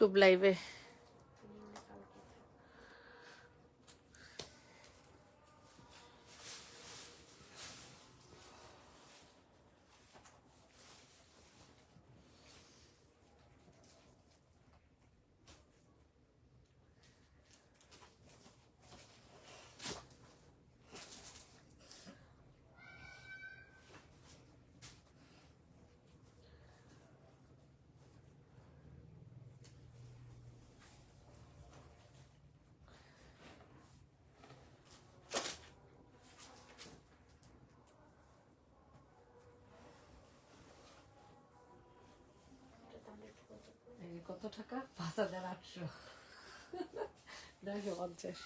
YouTube লাইভে। কত টাকা? 5,800, 950।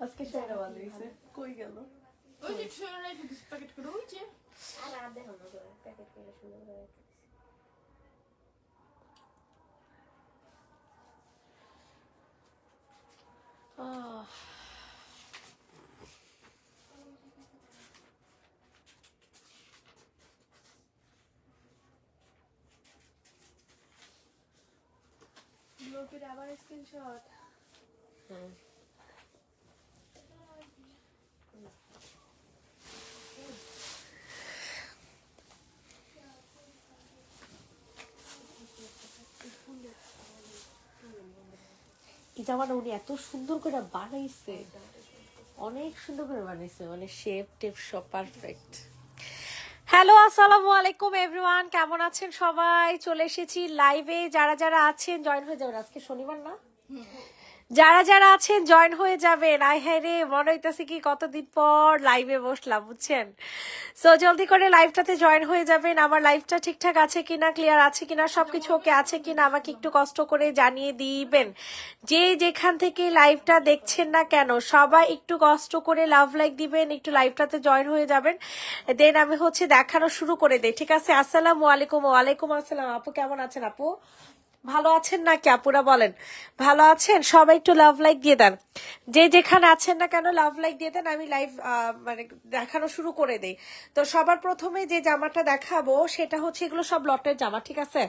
আজকে সেটা ভালো হয়েছে। কই গেল? ওই যে ছেলে প্যাকেট করে ওই যে আর আর দেখো না করে প্যাকেট করে সুন্দর করে ব্লকের আবার স্ক্রিনশট। এই জামাটা উনি এত সুন্দর করে বানাইছে, অনেক সুন্দর করে বানাইছে, মানে শেপ টেপ সব পারফেক্ট। হ্যালো, আসসালামু আলাইকুম এভরিওয়ান, কেমন আছেন সবাই? চলে এসেছি লাইভে। যারা যারা আছেন জয়েন হয়ে যাবেন। আজকে শনিবার না? যারা যারা আছেন জয়েন হয়ে যাবেন। আই হ্যাঁ রে, মনে হইতেছে কি কতদিন পর লাইভে বসলাম, বুঝছেন? সো জলদি করে লাইভটাতে জয়েন হয়ে যাবেন। আমার লাইভটা ঠিকঠাক আছে কিনা, ক্লিয়ার আছে কিনা, সবকিছু ওকে আছে কিনা আমাকে একটু কষ্ট করে জানিয়ে দিবেন। যে যেখান থেকে লাইভটা দেখছেন না কেন সবাই একটু কষ্ট করে লাভ লাইক দিবেন, একটু লাইভটাতে জয়েন হয়ে যাবেন। দেন আমি হচ্ছে দেখানো শুরু করে দেই, ঠিক আছে? আসসালামু আলাইকুম। ওয়ালাইকুম আসসালাম। আপু কেমন আছেন? আপু ভালো আছেন নাকি? আপুরা বলেন ভালো আছেন? সবাই একটু লাভ লাইক দিয়ে দেন। যে যেখানে আছেন না কেন লাভ লাইক দিয়ে দেন, আমি লাইভ মানে দেখানো শুরু করে দেই। তো সবার প্রথমে যে জামাটা দেখাবো সেটা হচ্ছে, এগুলো সব লটের জামা, ঠিক আছে?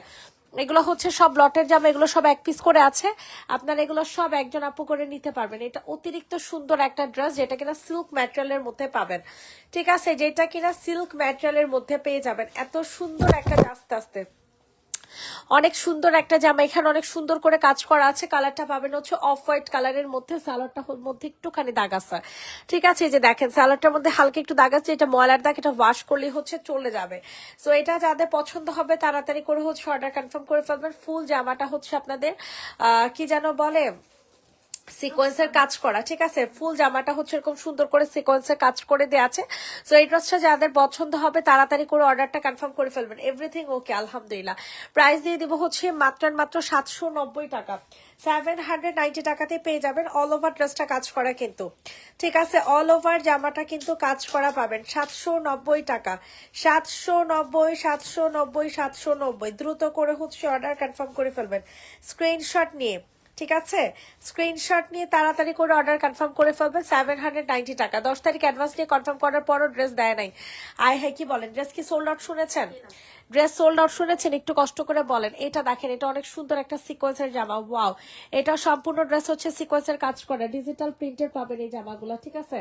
এগুলো হচ্ছে সব লটের জামা, এগুলো সব এক পিস করে আছে। আপনারা এগুলো সব একজন আপু করে নিতে পারবেন। এটা অতিরিক্ত সুন্দর একটা ড্রেস, যেটা কিনা সিল্ক ম্যাটেরিয়ালের মধ্যে পাবেন, ঠিক আছে? যেটা কিনা সিল্ক ম্যাটেরিয়ালের মধ্যে পেয়ে যাবেন। এত সুন্দর একটা, আস্তে আস্তে অনেক সুন্দর একটা জামা। এখানে অনেক সুন্দর করে কাজ করা আছে। কালারটা পাবেন হচ্ছে অফ হোয়াইট কালারের মধ্যে, সালোয়ারটা মধ্যে একটুখানি দাগ আছে, ঠিক আছে? এই যে দেখেন সালোয়ারটার মধ্যে হালকা একটু দাগ আছে, এটা ময়লার দাগ, এটা ওয়াশ করলেই হচ্ছে চলে যাবে। সো এটা যাদের পছন্দ হবে তাড়াতাড়ি করে হচ্ছে অর্ডার কনফার্ম করে ফেলবেন। ফুল জামাটা হচ্ছে আপনাদের কি যেন বলে, সিকোয়েন্সের কাজ করা, ঠিক আছে? ফুল জামাটা হচ্ছে এরকম সুন্দর করে সিকোয়েন্সের কাজ করে দেওয়া আছে। সো এই ড্রেসটা যাদের পছন্দ হবে তাড়াতাড়ি করে অর্ডারটা কনফার্ম করে ফেলবেন। এভরিথিং ওকে, আলহামদুলিল্লাহ। প্রাইস দিয়ে দিব হচ্ছে মাত্র 790 টাকা, 790 টাকাতে পেয়ে যাবেন। অল ওভার ড্রেসটা কাজ করা কিন্তু, ঠিক আছে? অল ওভার জামাটা কিন্তু কাজ করা পাবেন 790 টাকা, 790, 790, 790। দ্রুত করে হচ্ছে অর্ডার কনফার্ম করে ফেলবেন স্ক্রিনশট নিয়ে, ঠিক আছে? স্ক্রিনশট নিয়ে তাড়াতাড়ি করে অর্ডার কনফার্ম করে ফেলবেন। 790 টাকা। 10 তারিখ অ্যাডভান্স নিয়ে কনফার্ম করার পরও ড্রেস দেয় নাই। আয় হ্যাঁ, কি বলেন? ড্রেস কি সোল্ড আউট শুনেছেন? ড্রেস সোল্ড আউট শুনেছেন? একটু কষ্ট করে বলেন। এটা দেখেন, এটা অনেক সুন্দর একটা সিকোয়েন্সের জামা। ওয়াও, এটা সম্পূর্ণ ড্রেস হচ্ছে সিকোয়েন্সের কাজ করা। ডিজিটাল প্রিন্টের পাবেন এই জামাগুলো, ঠিক আছে?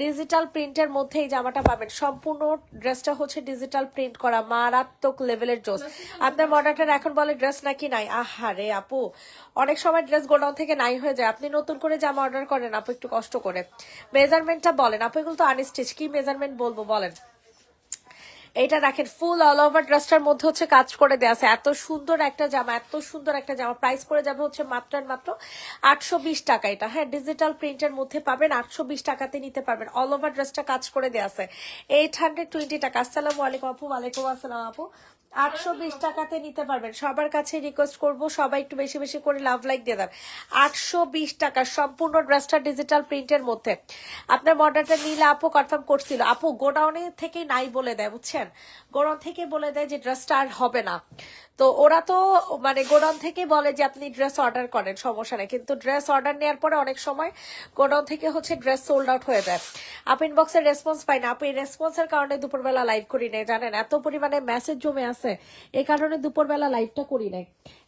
ডিজিটাল প্রিন্টের মধ্যে এই জামাটা পাবেন। সম্পূর্ণ ড্রেসটা হচ্ছে ডিজিটাল প্রিন্ট করা, মারাত্মক লেভেলের ড্রেস। আপনার মডারটার এখন বলে ড্রেস নাকি নাই? আহারে আপু, অনেক সময় ড্রেস গোডাউন থেকে নাই হয়ে যায়। আপনি নতুন করে জামা অর্ডার করেন আপু, একটু কষ্ট করে মেজারমেন্টটা বলেন। আপু এগুলো তো আনস্টিচ, কি মেজারমেন্ট বলবো বলেন? এইটা দেখেন, ফুল অল ওভার ড্রেসটার মধ্যে হচ্ছে কাজ করে দেওয়া আছে। এত সুন্দর একটা জামা, এত সুন্দর একটা জামা। প্রাইস পড়ে যাবে হচ্ছে মাত্র 820 টাকা। এটা হ্যাঁ ডিজিটাল প্রিন্টের মধ্যে পাবেন, 820 টাকাতে নিতে পারবেন। অল ওভার ড্রেসটা কাজ করে দেওয়া আছে, 820 টাকা। আসসালামু আলাইকুম আপু। ওয়ালাইকুম আসসালাম আপু। 820 টাকাতে নিতে পারবেন। সবার কাছে রিকোয়েস্ট করবো সবাই একটু বেশি বেশি করে লাভ লাইক দিয়ে দেন। 820 টাকা সম্পূর্ণ ড্রেসটা ডিজিটাল প্রিন্টের মধ্যে। আপনার অর্ডারটা নিলে আপু কনফার্ম করছিল, আপু গোডাউনে থেকে নাই বলে দেয়, বুঝছেন? গোডাউন থেকে বলে দেয় যে ড্রেসটা আর হবে না। তো ওরা তো মানে গোডাউন থেকে বলে যে আপনি ড্রেস অর্ডার করেন, সমস্যা নেই, কিন্তু ড্রেস অর্ডার নেওয়ার পরে অনেক সময় গোডাউন থেকে হচ্ছে ড্রেস সোল্ড আউট হয়ে যায়। আপু ইনবক্সের রেসপন্স পাই না। আপু এই রেসপন্সের কারণে দুপুরবেলা লাইভ করি নাই, জানেন এত পরিমাণে মেসেজ জমে আছে, এই কারণে দুপুরবেলা লাইভটা করি নাই।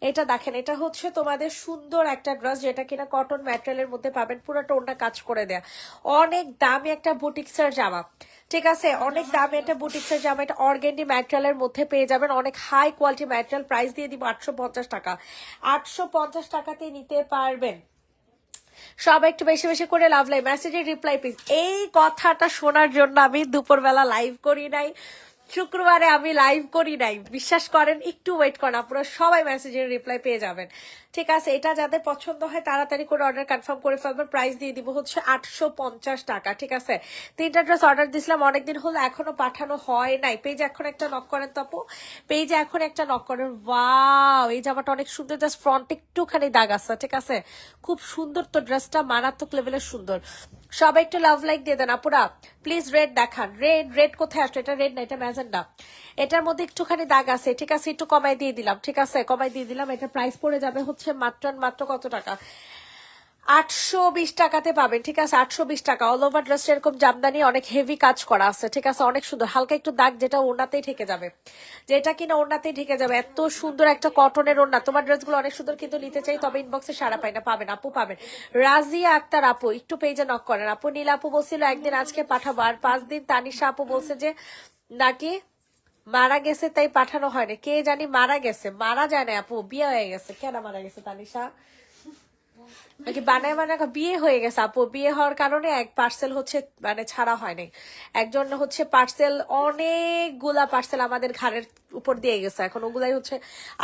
এটা দেখেন, এটা হচ্ছে তোমাদের সুন্দর একটা ড্রেস, যেটা কিনা কটন ম্যাটেরিয়ালের মধ্যে পাবেন, পুরো টোনটা কাজ করে দেয়া, অনেক দামি একটা বুটিক্সের জামা, ঠিক আছে, অনেক দামি একটা বুটিক্সের জামা। এটা অর্গেন্ডি ম্যাটেরিয়ালের মধ্যে পেয়ে যাবেন, অনেক হাই কোয়ালিটি ম্যাটেরিয়াল। প্রাইস দিয়ে দিব 850 টাকা। 850 টাকাতে নিতে পারবেন। সব একটু বেশি বেশি করে লাভ লাই মেসেজের রিপ্লাই প্লিজ। এই কথাটা শোনার জন্য আমি দুপুরবেলা লাইভ করি নাই, শুক্রবারে আমি লাইভ করি নাই, বিশ্বাস করেন, একটু ওয়েট করেন, আপনারা সবাই মেসেজের রিপ্লাই পেয়ে যাবেন, ঠিক আছে। এটা যাদের পছন্দ হয় তাড়াতাড়ি করে অর্ডার কনফার্ম করে ফেলবেন। প্রাইস দিয়ে দিব হচ্ছে 850 টাকা, ঠিক আছে। 3টা ড্রেস অর্ডার দিয়েছিলাম অনেকদিন হলো, এখনো পাঠানো হয় নাই। পেজে এখন একটা নক করেন তো আপু, পেজে এখন একটা নক করেন। ওয়াও, এই জামাটা অনেক সুন্দর, জাস্ট ফ্রন্ট একটুখানি দাগ আছে, ঠিক আছে, খুব সুন্দর তো ড্রেসটা, মারাত্মক লেভেলের সুন্দর। সবাই একটু লাভ লাইক দিয়ে দেন আপুরা প্লিজ। রেড দেখান, রেড রেড কোথায় আসলো? এটা রেড না, এটা ম্যাজেন্ডা, এটার মধ্যে একটুখানি দাগ আছে, ঠিক আছে, একটু কমাই দিয়ে দিলাম, ঠিক আছে, কমাই দিয়ে দিলাম। এটা প্রাইস পড়ে যাবে হচ্ছে মাত্র কত টাকা? 820 টাকাতে পাবেন, ঠিক আছে, 820 টাকা। অল ওভার ড্রেস এরকম জামদানি অনেক হেভি কাজ করা আছে, ঠিক আছে, অনেক সুন্দর, হালকা একটু দাগ, যেটা ওড়নাতেই ঠেকে যাবে, যেটা কিনা ওড়নাতেই ঠেকে যাবে। এত সুন্দর একটা কটনের ওড়না, তোমার ড্রেসগুলো অনেক সুন্দর, কিন্তু নিতে চাই, তবে ইনবক্সে সারা পাই না। পাবেন আপু, পাবেন। রাজিয়া আক্তার আপু একটু পেজে নক করেন আপু। নীলা আপু বলছিল একদিন আজকে পাঠাবো, আর 5 দিন। তানিশা আপু বলছে যে নাকি মারা গেছে তাই পাঠানো হয়নি, কে জানি মারা গেছে। মারা যায় না আপু, বিয়ে হয়ে গেছে। কেন মারা গেছে তানিশা? নাকি বানায় বানায় বিয়ে হয়ে গেছে আপু, বিয়ে হওয়ার কারণে এক পার্সেল হচ্ছে মানে ছাড়া হয়নি। একজন হচ্ছে পার্সেল, অনেকগুলা পার্সেল আমাদের ঘাড়ের উপর দিয়ে গেছে, এখন ওগুলাই হচ্ছে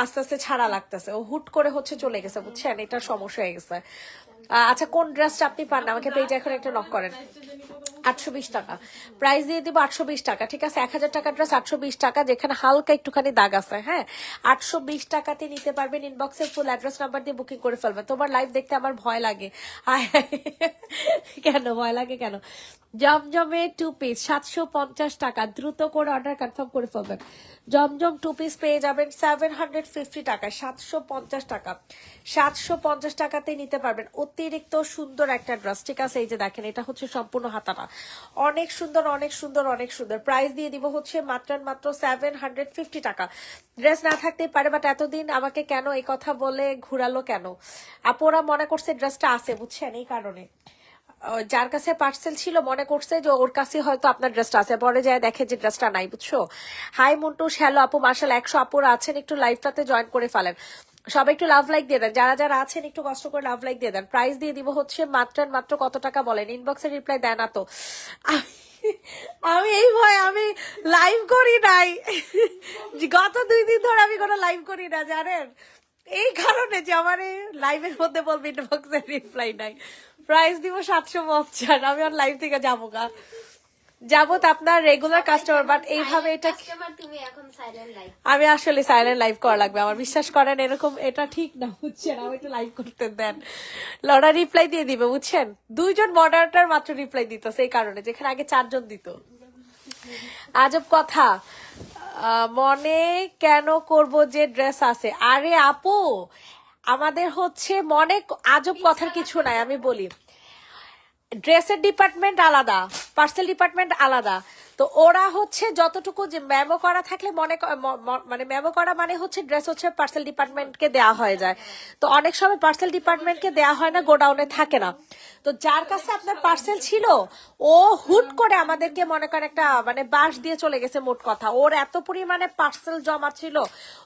আস্তে আস্তে ছাড়া লাগতেছে। ও হুট করে হচ্ছে চলে গেছে, বুঝছেন, এটা সমস্যা হয়ে গেছে। আচ্ছা, কোন ড্রেসটা আপনি পান না? আমাকে পেজে এখন একটা নক করেন। 820 টাকা প্রাইস দিয়ে দিব, 820 টাকা, ঠিক আছে। 1000 টাকার ড্রেস 820 টাকা, যেখানে হালকা একটুখানি দাগ আছে, হ্যাঁ, 820 টাকাতে নিতে পারবেন। ইনবক্সে ফুল অ্যাড্রেস নাম্বার দিয়ে বুকিং করে ফেলবেন। তোমার লাইভ দেখতে আমার ভয় লাগে। কেন ভয় লাগে কেন? জমজমে 2 পিস 750 টাকা, দ্রুত করে অর্ডার কনফার্ম করে ফেলবেন। জমজম 2 পিস পেয়ে যাবেন 750 টাকা, 750 টাকা, 750 টাকাতে নিতে পারবেন। অতিরিক্ত সুন্দর একটা ড্রেস, ঠিক আছে। এই যে দেখেন, এটা হচ্ছে সম্পূর্ণ হাতাটা, অনেক সুন্দর, অনেক সুন্দর, অনেক সুন্দর। প্রাইস দিয়ে দিব হচ্ছে মাত্র 750 টাকা। ড্রেস না থাকতেই পারে, বাট এতদিন আমাকে কেন এই কথা বলে ঘুরালো কেন? আপুরা মনে করছে ড্রেসটা আছে, বুঝছেন, এই কারণে। যার কাছে পার্সেল ছিল মনে করছে যে ওর কাছে হয়তো আপনার ড্রেসটা আছে, পরে যায় দেখে যে ড্রেসটা নাই, বুঝছো। হাই মন্টুস, হ্যালো আপু, মার্শাল 100 আপুরা আছেন, একটু লাইভটাতে জয়েন করে ফেলেন। সবাই একটু লাভ লাইক দিয়ে দেন, যারা যারা আছেন একটু কষ্ট করে লাভ লাইক দিয়ে দেন। প্রাইস দিয়ে দিব হচ্ছে মাত্র কত টাকা বলেন? ইনবক্সে রিপ্লাই দেয় না তো। আমি এই ভয় আমি লাইভ করি নাই, গত 2 দিন ধরে আমি কোনো লাইভ করি না, জানেন, এই কারণে যে আমার এই লাইভের মধ্যে বলবে ইনবক্সে রিপ্লাই নাই। প্রাইস দিব 750। আমি আর লাইভ থেকে যাবো যাবো তো আপনার রেগুলার কাস্টমার, বাট এইভাবে এটা তুমি এখন সাইলেন্ট লাইভ। আমি আসলে সাইলেন্ট লাইভ করা লাগবে আমার, বিশ্বাস করেন, এরকম এটা ঠিক না, বুঝছেন। আমি একটু লাইভ করতে দেন, লড়া রিপ্লাই দিয়ে দিবে, বুঝছেন। 2 জন মডারেটর মাত্র রিপ্লাই দিত, সেই কারণে, যেখানে আগে 4 জন দিত। আজব কথা, মনে কেন করব যে ড্রেস আছে? আরে আপু, আমাদের হচ্ছে মনে আজব কথার কিছু নাই। আমি বলি, ড্রেসের ডিপার্টমেন্ট আলাদা, পার্সেল ডিপার্টমেন্ট আলাদা। তো ওরা হচ্ছে যতটুকু যে মেমো করা থাকলে মানে মেমো করা মানে হচ্ছে ড্রেস হচ্ছে পার্সেল ডিপার্টমেন্টকে দেওয়া হয়ে যায়। তো অনেক সময় পার্সেল ডিপার্টমেন্টকে দেওয়া হয় না, গোডাউনে থাকে না। তো যার কাছে আপনার পার্সেল ছিল, ও হুট করে আমাদেরকে মনে করেন একটা মানে বাস দিয়ে চলে গেছে। মোট কথা, ওর এত পরিমাণে পার্সেল জমা ছিল,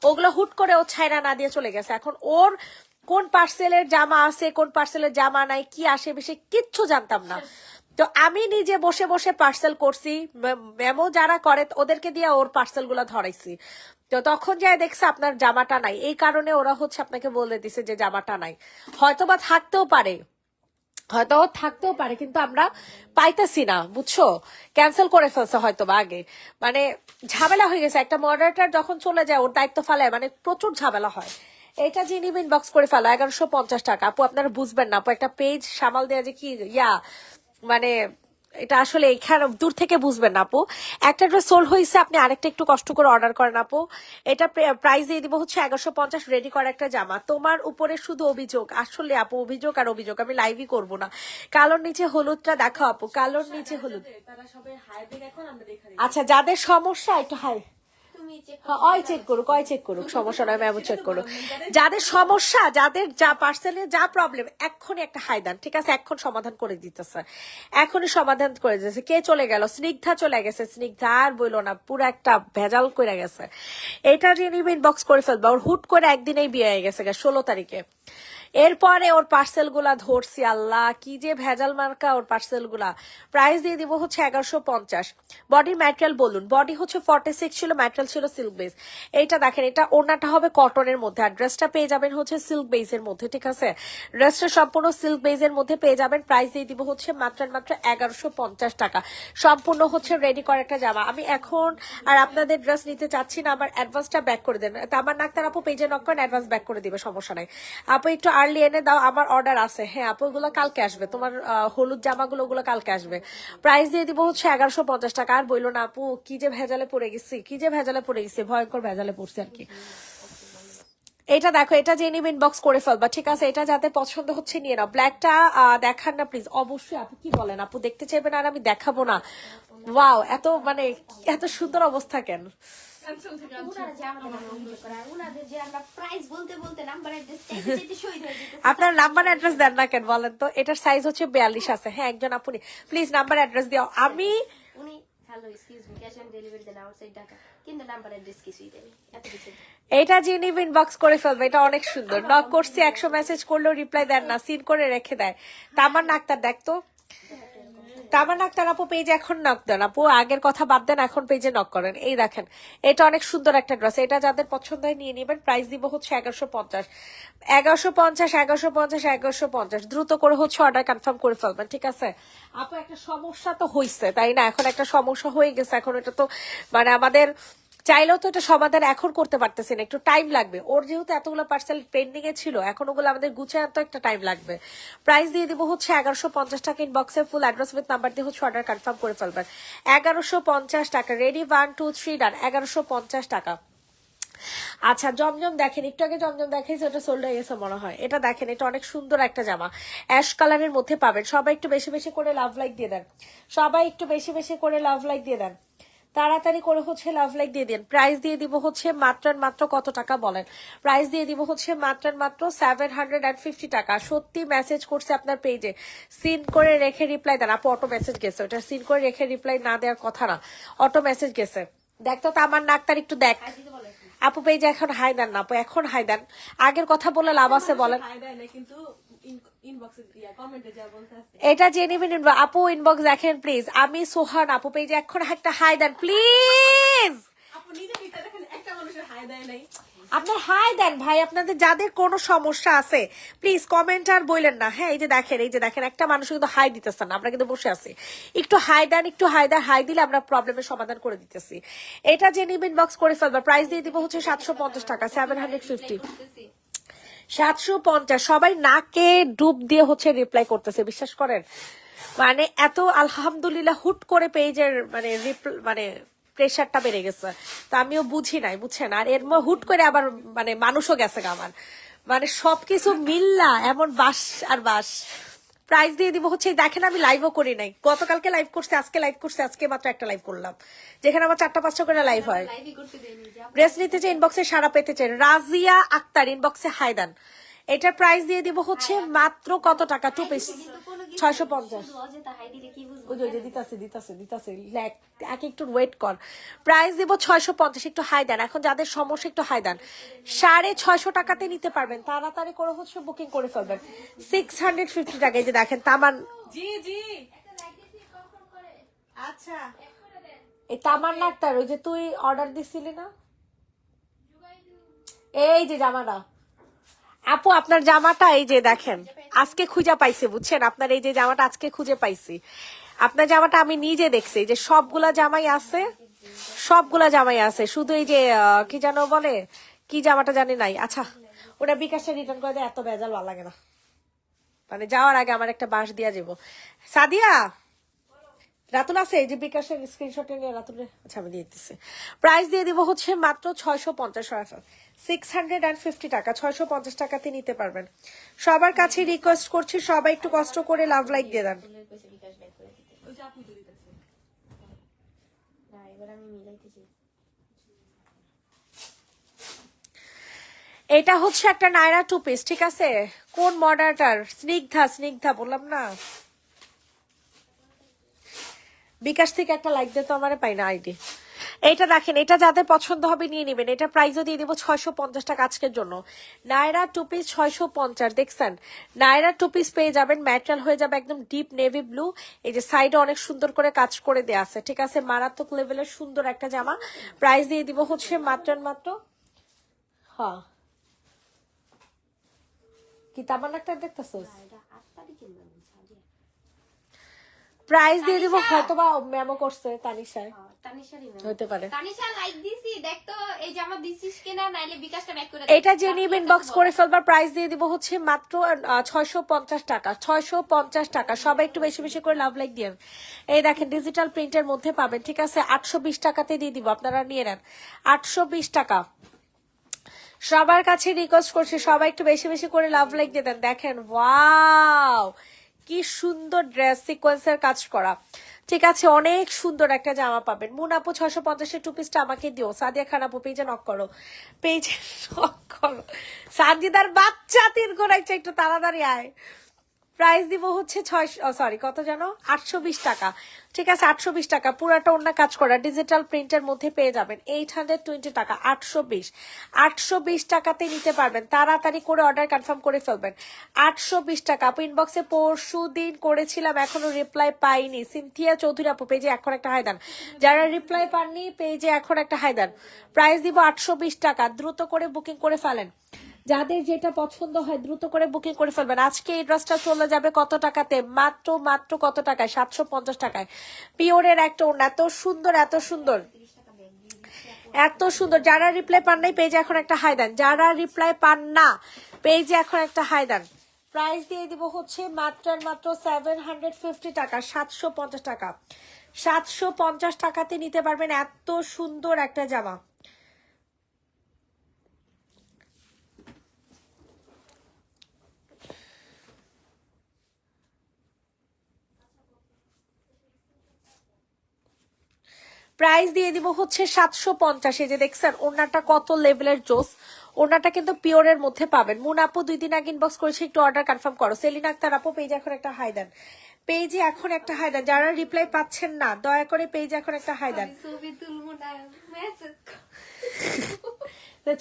ওগুলো হুট করে ও ছাইরা না দিয়ে চলে গেছে। এখন ওর কোন পার্সেলের জামা আছে, কোন পার্সেলের জামা নাই, কি আসে বেশি কিচ্ছু জানতাম না। তো আমি নিজে বসে বসে পার্সেল করছি, মেমো যারা করে ওদেরকে দিয়ে ওর পার্সেল গুলা ধরাইছি। তো তখন যাই দেখছে আপনার জামাটা নাই, এই কারণে ওরা হচ্ছে আপনাকে বলে দিছে যে জামাটা নাই। হয়তোবা থাকতেও পারে, কিন্তু আমরা পাইতেছি না, বুঝছো। ক্যান্সেল করে ফেলছে হয়তোবা আগে, মানে ঝামেলা হয়ে গেছে। একটা মডারেটর যখন চলে যায়, ওর দায়িত্ব ফালায়, মানে প্রচুর ঝামেলা হয়। এটা যে নিবেন বক্স করে ফেলো 1150 টাকা। আপু আপনারা বুঝবেন না আপু, একটা পেজ সামাল দেওয়া যে কি মানে এটা আসলে এখানে দূর থেকে বুঝবেন না আপু। একটা ড্রেস সোল্ড হয়েছে, আপনি আরেকটা একটু কষ্ট করে অর্ডার করেন আপু। এটা প্রাইস দিয়ে দিব হচ্ছে 1150, রেডি করা একটা জামা। তোমার উপরে শুধু অভিযোগ, আসলে আপু অভিযোগ আর অভিযোগ, আমি লাইভই করব না। কালোর নিচে হলুদটা দেখাও আপু, কালোর নিচে হলুদ। তারা সবাই হাই দেখ, এখন আমরা দেখা আচ্ছা, যাদের সমস্যা একটু হাই তুমি চেক চেক করুক, সমস্যা নয়, ম্যামও চেক করুক। যাদের সমস্যা, যাদের যা পার্সেলে যা প্রবলেম, এক্ষুনি একটা হাই দেন, ঠিক আছে? এখন সমাধান করে দিতেছে, এখনই সমাধান করে দিতেছে। কে চলে গেল? স্নিগ্ধা চলে গেছে। স্নিগ্ধা আর বইলো না, পুরো একটা ভেজাল করে গেছে। এটা যে নিবে ইনবক্স করে ফেলবে, ওর হুট করে একদিনেই বিয়ে হয়ে গেছে 16 তারিখে। এরপরে ওর পার্সেল গুলা ধরছি, আল্লাহ কি যে ভেজাল মার্কা ওর পার্সেল গুলা। প্রাইস দিয়ে দিব হচ্ছে 1150। বডির ম্যাটেরিয়াল বলুন, বডি হচ্ছে 46 ছিল, ম্যাটেরিয়াল ছিল সিল্ক বেস। এইটা দেখেন, এটা ওড়নাটা হবে কটনের মধ্যে, আর ড্রেসটা পেয়ে যাবেন হচ্ছে সিল্ক বেসের মধ্যে, ঠিক আছে? ড্রেসটা সম্পূর্ণ সিল্ক বেসের মধ্যে পেয়ে যাবেন। প্রাইস দিয়ে দিব হচ্ছে মাত্র 1150 টাকা। সম্পূর্ণ হচ্ছে রেডি করা একটা জামা। আমি এখন আর আপনাদের ড্রেস নিতে চাচ্ছি না, আমার অ্যাডভান্সটা ব্যাক করে দেন। আমার নাকতার আপু পেজে নক করেন, অ্যাডভান্স ব্যাক করে দিবে, সমস্যা নাই আপু। একটু আর্লি এনে দাও, আমার অর্ডার আছে। হ্যাঁ আপু, ওগুলো কালকে আসবে, তোমার হলুদ জামাগুলো ওগুলো কালকে আসবে। প্রাইস দিয়ে দিব হচ্ছে 1150 টাকা। আর বইলো না আপু, কি যে ভেজালে পড়ে গেছি, ভয়ঙ্কর ভেজালে পড়ছি আর কি। এটা দেখো, এটা যে নিবে ইনবক্স করে ফেলবা, ঠিক আছে? এটা যাতে পছন্দ হচ্ছে নিয়ে নাও। ব্ল্যাকটা দেখান না প্লিজ, অবশ্যই আপু। কি বলেন আপু, দেখতে চাইবেন আর আমি দেখাবো না? ওয়াও, এত মানে এত সুন্দর অবস্থা কেন? ক্যান্সেল থেকে ওনারা যে আমাদের নামে অভিযোগ করে, আর ওনাদের যে আমরা প্রাইস বলতে বলতে নাম্বার অ্যাড্রেস চাইতে শহীদ হয়ে যেতেছে। আপনার নাম্বার অ্যাড্রেস দেন না কেন বলেন তো? এটার সাইজ হচ্ছে 42 আছে। হ্যাঁ, একজন আপনি প্লিজ নাম্বার অ্যাড্রেস দিও। আমি উনি hello excuse me, cash on delivery দেন আউটসাইড ঢাকা, কিন্তু নাম্বার অ্যাড্রেস কিছুই দেয়নি, এত কিছু। এটা যে নিবে ইনবক্স করে ফেলবে, এটা অনেক সুন্দর। নক করছি, 100 মেসেজ করলেও রিপ্লাই দেন না, সিন করে রেখে দেয়। তামার নাকতার দেখতো, তামার নাকতার আপু পেজে এখন নক দেন আপু, আগের কথা বাদ দেন, এখন পেজে নক করেন। এই দেখেন, এটা অনেক সুন্দর একটা ড্রেস। এটা যাদের পছন্দ হয় নিয়ে নেবেন। প্রাইস দিব হচ্ছে 1150, 1150। দ্রুত করে হচ্ছে অর্ডার কনফার্ম করে ফেলবেন, ঠিক আছে আপু? একটা সমস্যা তো হয়েছে, তাই না? এখন একটা সমস্যা হয়ে গেছে, এখন এটা তো মানে আমাদের চাইলেও তো এটা সমাধান এখন করতে পারতেছি না, একটু টাইম লাগবে। ওর যেহেতু এতগুলো পার্সেল পেন্ডিং এ ছিল, এখন ওগুলো আমাদের গুছিয়ে আনতে একটা টাইম লাগবে। প্রাইস দিয়ে দিব হচ্ছে 1150 টাকা। ইনবক্সে ফুল অ্যাড্রেস উইথ নাম্বার দিয়ে হচ্ছে অর্ডার কনফার্ম করে ফেলবেন। 1150 টাকা। রেডি, 1 2 3 ডান। 1150 টাকা। আচ্ছা, জমজম দেখেন, একটু আগে জমজম দেখাইছে, ওটা সোল্ড হয়ে গেছে মনে হয়। এটা দেখেন, এটা অনেক সুন্দর একটা জামা, অ্যাশ কালারের মধ্যে পাবেন। সবাই একটু বেশি বেশি করে লাভ লাইক দিয়ে দেন, সবাই একটু বেশি বেশি করে লাভ লাইক দিয়ে দেন, তাড়াতাড়ি করে হচ্ছে লাভ লাইক দিয়ে দিন। প্রাইস দিয়ে দিব হচ্ছে মাত্র কত টাকা বলেন? প্রাইস দিয়ে দিব হচ্ছে মাত্র 750 টাকা। সত্যি মেসেজ করছে আপনার পেজে, সিন করে রেখে রিপ্লাই দেন আপু। অটো মেসেজ গেছে, ওটা সিন করে রেখে রিপ্লাই না দেওয়ার কথা না, অটো মেসেজ গেছে। দেখতো তো আমার নাকটার একটু দেখ আপু, পেজে এখন হাই দেন না আপু, এখন হাই দেন। আগের কথা বলে লাভ আছে বলেন? হাই দেয় না, কিন্তু ইনবক্সে কমেন্টে যা বলতে আছে। এটা জেনে নিন আপু, ইনবক্স দেখেন প্লিজ। আমি সোহান আপু, পেজে এখন একটা হাই দেন প্লিজ। আপু নিজে দিতে দেখেন, একটা মানুষের হাই দেয় নাই। আপনার হাই দেন ভাই, আপনাদের যাদের কোনো সমস্যা আছে প্লিজ কমেন্ট আর বললেন না। হ্যাঁ, এই যে দেখেন একটা মানুষ কিন্তু হাই দিতেছে না, আমরা কিন্তু বসে আছি। একটু হাই দেন, একটু হাই দেন, হাই দিলে আমরা প্রবলেমের সমাধান করে দিতেছি। এটা যে নিবেন বক্স করে ফেলবা। প্রাইস দিয়ে দিব হচ্ছে 750 টাকা, 750। 750। সবাই নাকে ডুব দিয়ে হচ্ছে রিপ্লাই করতেছে, বিশ্বাস করেন। মানে এত আলহামদুলিল্লাহ, হুট করে পেজের মানে প্রেশারটা বেড়ে গেছে, তো আমিও বুঝি নাই, বুঝছেন। আর এর হুট করে আবার মানে মানুষও গেছে আমার, মানে সবকিছু মিল্লা এমন বাস আর বাস। প্রাইস দিয়ে দিব হচ্ছে, দেখেন আমি লাইভও করি নাই, গতকালকে লাইভ করছে, আজকে লাইভ করছে, আজকে মাত্র একটা লাইভ করলাম, যেখানে আমার 4টা 5টা করে লাইভ হয়। লাইভই করতে দেয়নি যে ড্রেস নিতে চাই, ইনবক্সে সারা পেতে চাই। রাজিয়া আক্তার, ইনবক্সে হাই দেন। এটার প্রাইস দিয়ে দিব হচ্ছে মাত্র কত টাকা? 2 পিস 650। অযথা হাই দিলে কি বুঝবো? ওই যে দিতাছে এক একটু ওয়েট কর। প্রাইস দিব 650, একটু হাই দেন। এখন যাদের সমস্যা একটু হাই দেন। 650 টাকাতে নিতে পারবেন, তাড়াতাড়ি করে হচ্ছে বুকিং করে ফেলবেন। 650 টাকা। এই যে দেখেন তামান, জি জি আচ্ছা। এই তামান নাকতার, ওই যে তুই অর্ডার দিছিলি না, এই যে জামাটা আপু, আপনার জামাটা এই যে দেখেন, আজকে খুঁজে পাইছি, বুঝছেন? আপনার এই যে জামাটা আজকে খুঁজে পাইছি। আপনার জামাটা আমি নিজে দেখছি, যে সবগুলা জামাই আছে, শুধু এই যে কি যেন বলে, কি জামাটা জানি নাই। আচ্ছা, ওটা বিকাশে রিটার্ন করে দেয়, এত বেজাল ভালো লাগে না। মানে যাওয়ার আগে আমার একটা বাস দিয়া যাবো। সাদিয়া, রাতুল আছে এই যে বিকাশের স্ক্রিনশটে নিয়ে রাতুলের, আচ্ছা আমি দিয়ে দিচ্ছি। প্রাইস দিয়ে দিব হচ্ছে মাত্র 650, 650 টাকা, 650 টাকাতে নিতে পারবেন। সবার কাছে রিকোয়েস্ট করছি সবাই একটু কষ্ট করে লাভ লাইক দিয়ে দেন। বিকাশ ব্যাক করে দিতে। ওই যে আপু দিয়ে দিতেছে। না এবার আমি মিলাইতেছি। এটা হচ্ছে একটা নায়রা টু পিস, ঠিক আছে? কোন মডেলটার? স্নিগ্ধা বললাম না। বিকাশ থেকে একটা লাইক দিতে আমারে পাই না আইডি। এইটা দেখেন, এটা যাদের পছন্দ হবে নিয়ে নেবেন। এটা প্রাইসও দিয়ে দিব 650 টাকা আজকের জন্য। নায়রা টু পিস 650, দেখছেন? নায়রা টু পিস পেয়ে যাবেন, ম্যাটেরিয়াল হয়ে যাবে একদম ডিপ নেভি ব্লু। এই যে সাইডে অনেক সুন্দর করে কাজ করে দেয়া আছে, ঠিক আছে? মারাত্মক লেভেলের সুন্দর একটা জামা। প্রাইস দিয়ে দিব হচ্ছে মাত্র হ্যাঁ কি তামান্নাটা দেখতেছস? না এটা 8 তারিখ কিনলাম সাদিয়া। প্রাইস দিয়ে দিব, হয়তো বা মেমো করছে তানিশায়, তানিশারই না। হতে পারে। তানিশা লাইক দিছি, দেখ তো এই জামা দিছিস কিনা, নাইলে বিকাশটা ব্যাক করে দে। এটা যে নিব ইনবক্স করে ফেলবার। প্রাইস দিয়ে দিব হচ্ছে মাত্র 650 টাকা, 650 টাকা। সবাই একটু বেশি বেশি করে লাভ লাইক দিন। এই দেখেন ডিজিটাল প্রিন্টের মধ্যে পাবেন, ঠিক আছে? 820 টাকাতে দিয়ে দিব, আপনারা নিয়ে নেন 820 টাকা। সবার কাছে রিকোয়েস্ট করছি সবাই একটু বেশি বেশি করে লাভ লাইক দিয়ে দেন। দেখেন ওয়াও কি সুন্দর ড্রেস, সিকোয়েন্সের কাজ করা, ঠিক আছে? অনেক সুন্দর একটা জামা পাবেন। মুন আপু 650 টু পিসটা আমাকে দিও। সাদিয়া খান আপু পেজে নক করো, পেজে নক করো। সাজিদার বাচ্চা 3 করাইছে, একটু তাড়াতাড়ি আয়। প্রাইস দিব হচ্ছে কত জানো, 820 টাকা, ঠিক আছে? 820 টাকা পুরাটা অন্য কাজ করা ডিজিটাল প্রিন্টের মধ্যে পেয়ে যাবেন। 820 টাকা, 820 টাকাতে নিতে পারবেন। তাড়াতাড়ি করে অর্ডার কনফার্ম করে ফেলবেন। 820 টাকা। আপু ইনবক্সে পরশু দিন করেছিলাম, এখনো রিপ্লাই পাইনি। সিনথিয়া চৌধুরী আপু পেজে এখন একটা হাই দেন। যারা রিপ্লাই পাননি পেজে এখন একটা হাই দেন। প্রাইস দিব 820 টাকা, দ্রুত করে বুকিং করে ফেলেন। যাদের যেটা পছন্দ হয় দ্রুত করে বুকিং করে ফেলবেন। আজকে এই ড্রেসটা চলে যাবে কত টাকাতে? মাত্র কত টাকায়? 750 টাকায়। পিওরের একটা ওড়না, এত সুন্দর এত সুন্দর। যারা রিপ্লাই পান নাই পেজে এখন একটা হাই দেন। যারা রিপ্লাই পান না পেজে এখন একটা হাই দেন। প্রাইস দিয়ে দিব হচ্ছে মাত্র 750 টাকা, 750 টাকা। 750 টাকাতে নিতে পারবেন এত সুন্দর একটা জামা। প্রাইস দিয়ে দিব হচ্ছে 750। এই যে দেখছেন ওড়নাটা কত লেভেলের জোস। ওড়নাটা কিন্তু পিওরের মধ্যে পাবেন। মুন আপু 2 দিন আগে ইনবক্স করেছে, একটু অর্ডার কনফার্ম করো। সেলিনা আক্তার আপু পেজে এখন একটা হাই দেন, পেজে এখন একটা হাই দেন। যারা রিপ্লাই পাচ্ছেন না দয়া করে পেজে এখন একটা হাই দেন। ছবি তুলবো না, মেসেজ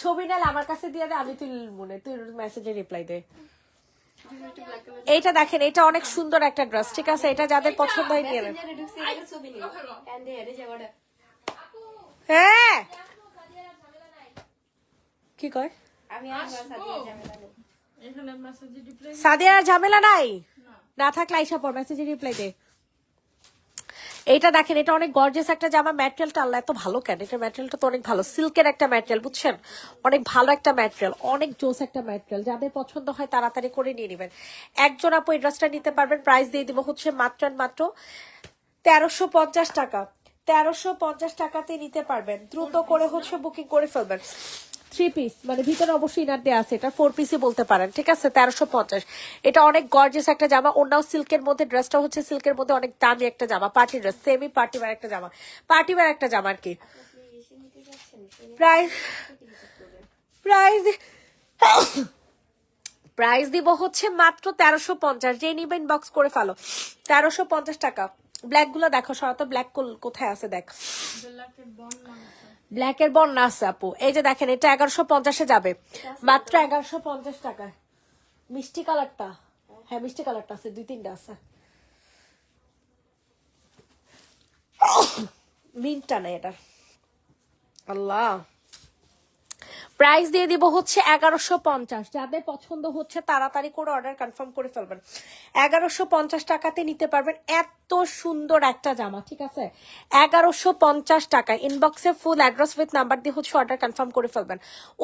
ছবি নালে আমার কাছে দিয়ে দে, আমি তুই মনে তুই মেসেজে রিপ্লাই দে। এইটা দেখেন, এটা অনেক সুন্দর একটা ড্রেস, ঠিক আছে? এটা যাদের পছন্দ হয় নিয়ে নেন। ছবি নিব এন্ড দেয়ার ইজ অর্ডার। হ্যাঁ কি কয়? আমি আর সাদিয়া ঝামেলা নেই। এখানে মেসেজে রিপ্লাই সাদিয়ার ঝামেলা নাই, না থাকলে আইসা পর মেসেজে রিপ্লাই দে। এইটা দেখেন, এটা অনেক গর্জিয়াস একটা জামা। ম্যাটেরিয়ালটা আল্লাহ এত ভালো কেন? এটা ম্যাটেরিয়ালটা তো অনেক ভালো, সিল্কের একটা ম্যাটেরিয়াল, বুঝছেন? অনেক ভালো একটা ম্যাটেরিয়াল, অনেক জোস একটা ম্যাটেরিয়াল। যাদের পছন্দ হয় তাড়াতাড়ি করে নিয়ে নেবেন। একজন আপু এই ড্রেসটা নিতে পারবেন। প্রাইস দিয়ে দিব হচ্ছে মাত্র 1350 টাকা। 1350 টাকাতে নিতে পারবেন। দ্রুত করে হচ্ছে বুকিং করে ফেলবেন। 3 পিস, মানে ভিতরে অবশ্যই ইনার দেওয়া আছে, এটা 4 পিসই বলতে পারেন, ঠিক আছে? 1350। এটা অনেক গর্জিয়াস একটা জামা। ওনাও সিল্কের মধ্যে, ড্রেসটা হচ্ছে সিল্কের মধ্যে, অনেক দামি একটা জামা। Party dress, semi party wear একটা জামা, পার্টি ওয়্যার একটা জামা আর কি। প্রাইস দিব হচ্ছে মাত্র 1350। যে নিবেন বক্স করে ফেলো। 1350 টাকা। ব্ল্যাক গুলো দেখো, সরাতো ব্ল্যাক কোথায় আছে দেখ। ব্ল্যাকের বন্যা আছে আপু। এই যে দেখেন, এটা 1150-এ যাবে, মাত্র 1150 টাকায়। মিষ্টি কালারটা, হ্যাঁ মিষ্টি কালারটা আছে, 2-3টা আছে। মিন্টটা নেই এটা, আল্লাহ। প্রাইস দিয়ে দিব হচ্ছে 1150। যাদের পছন্দ হচ্ছে তাড়াতাড়ি করে অর্ডার কনফার্ম করে ফেলবেন। 1150 টাকাতে নিতে পারবেন এত সুন্দর একটা জামা, ঠিক আছে? 1150 টাকা। ইনবক্সে ফুল অ্যাড্রেস উইথ নাম্বার দিয়ে হচ্ছে অর্ডার কনফার্ম করে ফেলবেন।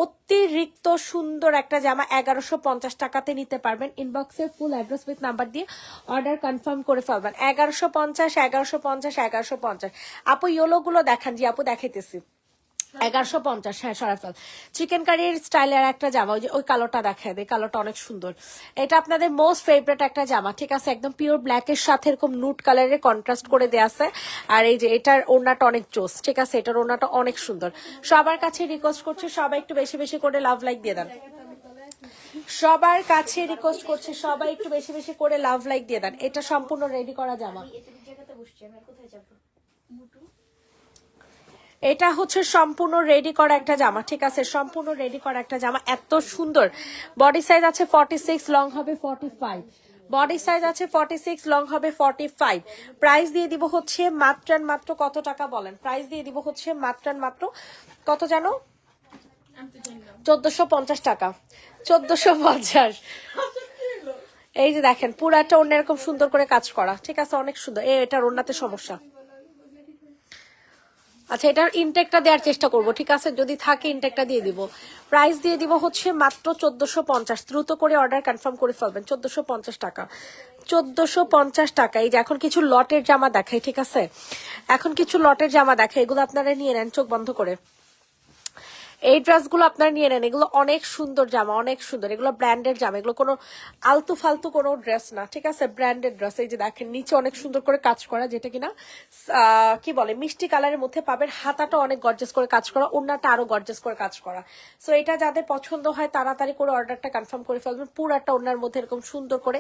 অতিরিক্ত সুন্দর একটা জামা 1150 টাকাতে নিতে পারবেন। ইনবক্সে ফুল অ্যাড্রেস উইথ নাম্বার দিয়ে অর্ডার কনফার্ম করে ফেলবেন। 1150, 1150, 1150। আপু ইয়েলো গুলো দেখান। জি আপু দেখাইতেছি। 1150, হ্যাঁ সরাফল। চিকেন কারির স্টাইলের একটা জামা, ওই কালোটা দেখায় দেয়, কালোটা অনেক সুন্দর। এটা আপনাদের মোস্ট ফেভারিট একটা জামা, ঠিক আছে? একদম পিওর ব্ল্যাক এর সাথে এরকম নুট কালারের কন্ট্রাস্ট করে দেয়া আছে। আর এই যে এটার ওড়নাটা অনেক জোস, ঠিক আছে? এটার ওড়নাটা অনেক সুন্দর। সবার কাছে রিকোয়েস্ট করছে সবাই একটু বেশি বেশি করে লাভ লাইক দিয়ে দেন। সবার কাছে রিকোয়েস্ট করছে সবাই একটু বেশি বেশি করে লাভ লাইক দিয়ে দেন। এটা সম্পূর্ণ রেডি করা জামা। জায়গাতে বসছি আমি, কোথায় যাবো? এটা হচ্ছে সম্পূর্ণ রেডি করা একটা জামা, ঠিক আছে? সম্পূর্ণ রেডি করা একটা জামা, এত সুন্দর। বডি সাইজ আছে 46, লং হবে 45। বডি সাইজ আছে 46, লং হবে 45। প্রাইস দিয়ে দিব হচ্ছে মাত্র কত টাকা বলেন? প্রাইস দিয়ে দিব হচ্ছে মাত্র কত জানো? 1450 টাকা। 1450। এই যে দেখেন পুরাটা অন্য এরকম সুন্দর করে কাজ করা, ঠিক আছে? অনেক সুন্দর। এটার ওড়নাতে সমস্যা। আচ্ছা, এটার ইনটেকটা দেওয়ার চেষ্টা করব, ঠিক আছে? যদি থাকে ইনটেকটা দিয়ে দিব। প্রাইস দিয়ে দিব হচ্ছে মাত্র 1450। দ্রুত করে অর্ডার কনফার্ম করে ফেলবেন। 1450 টাকা। 1450 টাকা। এই যে এখন কিছু লটের জামা দেখাই, ঠিক আছে? এখন কিছু লটের জামা দেখাই, এগুলো আপনারা নিয়ে নেন চোখ বন্ধ করে। এই ড্রেসগুলো আপনারা নিয়ে নেন, এগুলো অনেক সুন্দর জামা, অনেক সুন্দর। এগুলো ব্র্যান্ডেড জামা, এগুলো কোনো আলতু ফালতু কোনো ড্রেস না, ঠিক আছে? Branded dress. এই যে দেখেন নিচে অনেক সুন্দর করে কাজ করা, যেটা কিনা কি বলে মিষ্টি কালারের মধ্যে পাবেন। হাতাটা অনেক গর্জেস করে কাজ করা, ওড়নাটা আরো গর্জেস করে কাজ করা। সো এটা যাদের পছন্দ হয় তাড়াতাড়ি করে অর্ডারটা কনফার্ম করে ফেলবেন। পুরাটা ওড়নার মধ্যে এরকম সুন্দর করে